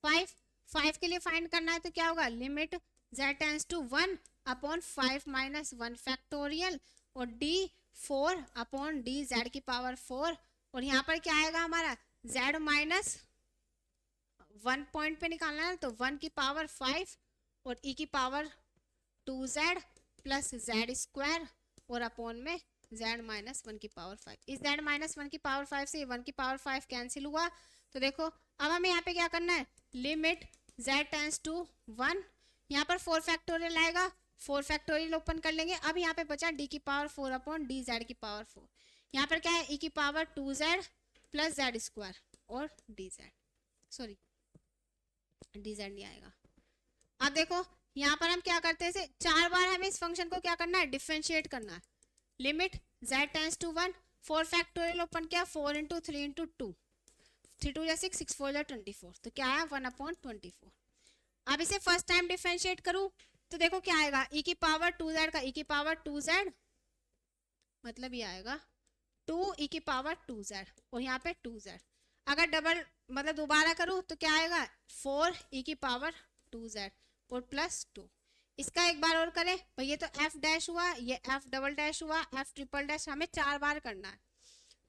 5 के लिए फाइंड करना है, तो क्या होगा, limit z tends to 1 upon 5 minus 1 factorial और d 4 अपॉन d z की पावर 4, और यहाँ पर क्या आएगा हमारा z माइनस 1 पॉइंट पे निकालना है, तो 1 की पावर 5 और e की power 2z plus z square और अपॉन में z माइनस 1 की पावर 5। इस z माइनस 1 की पावर 5 से 1 की पावर 5 कैंसिल हुआ, तो देखो अब हमें यहाँ पे क्या करना है, लिमिट z टेंड्स टू 1, यहाँ पर 4 फैक्टोरियल आएगा, 4 फैक्टोरियल ओपन कर लेंगे। अब यहाँ पे बचा d की पावर 4 अपॉन डी जेड की पावर 4, यहाँ पर क्या है e की power 2z plus Z square और D Z, sorry D Z नहीं आएगा। अब देखो यहाँ पर हम क्या करते हैं, 4 बार हमें इस फंक्शन को क्या करना है, डिफरेंशिएट करना है। Limit z tends to 1, 4 factorial open किया, 4 इंटू 3 इंटू 2, 3 2 6 6 4 24, तो क्या आया 1/24। अब इसे फर्स्ट टाइम डिफरेंशिएट करूं तो देखो क्या आएगा, e की पावर 2z का e की पावर 2z, मतलब ये आएगा 2 e की पावर 2z और यहाँ पे 2z। अगर डबल मतलब दोबारा करूं तो क्या आएगा 4 e की पावर 2z और प्लस 2। इसका एक बार और करें भाई, ये तो f डैश हुआ, ये f डबल डैश हुआ, f ट्रिपल डैश, हमें 4 बार करना है,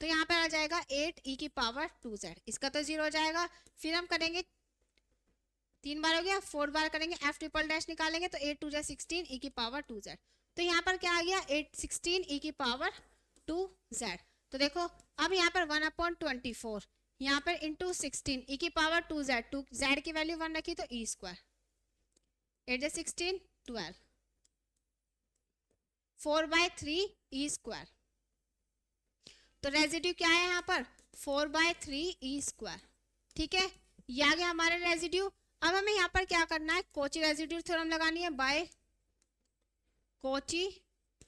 तो यहाँ पे आ जाएगा 8 e की पावर 2z, इसका तो 0 हो जाएगा। फिर हम करेंगे 3 बार हो गया, 4 बार करेंगे, f ट्रिपल डैश निकालेंगे तो 8 2 16 e की पावर 2z, तो यहाँ पर क्या आ गया 8 16 e की पावर 2z। तो देखो अब यहाँ पर 1/24, यहाँ पर इंटू 16 e की पावर 2z, 2z की वैल्यू 1 रखी तो e स्क्वायर, 8 16 12, 4/3 e स्क्वायर, तो रेजिड्यू क्या है यहाँ पर 4/3 e स्क्वायर। ठीक है, ये आ गया हमारा रेजिड्यू। अब हमें यहाँ पर क्या करना है, कोची रेजिड्यू थ्योरम लगानी है, बाय कोची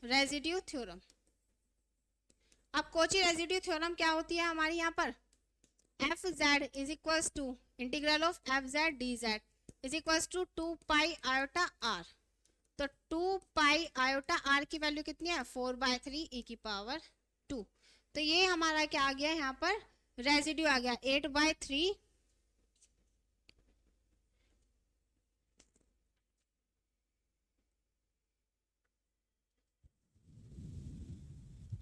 रेजिड्यू थ्योरम। अब कोची रेजिड्यू थ्योरम क्या होती है हमारी, यहाँ पर f Z is equal to integral of F Z D Z is equal to 2 pi iota r, तो 2 पाई आयोटा आर की वैल्यू कितनी है 4/3 e की पावर 2, तो ये हमारा क्या आ गया यहाँ पर रेजिड्यू आ गया 8/3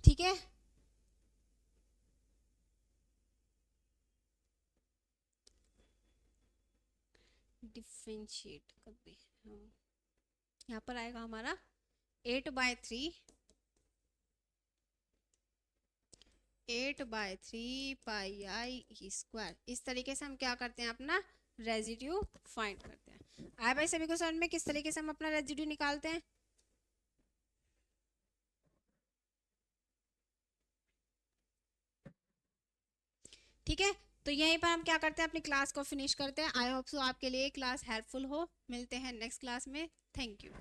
ठीक है। डिफरेंशिएट कर दे, हाँ यहाँ पर आएगा हमारा 8/3 पाई आई ई स्क्वायर। इस तरीके से हम क्या करते हैं, अपना रेजिड्यू फाइंड करते हैं। आए भाई सभी को समझ में किस तरीके से हम अपना रेजिड्यू निकालते हैं? ठीक है, तो यहीं पर हम क्या करते हैं, अपनी क्लास को फिनिश करते हैं। आई होप सो आपके लिए क्लास हेल्पफुल हो। मिलते हैं नेक्स्ट क्लास में। Thank you.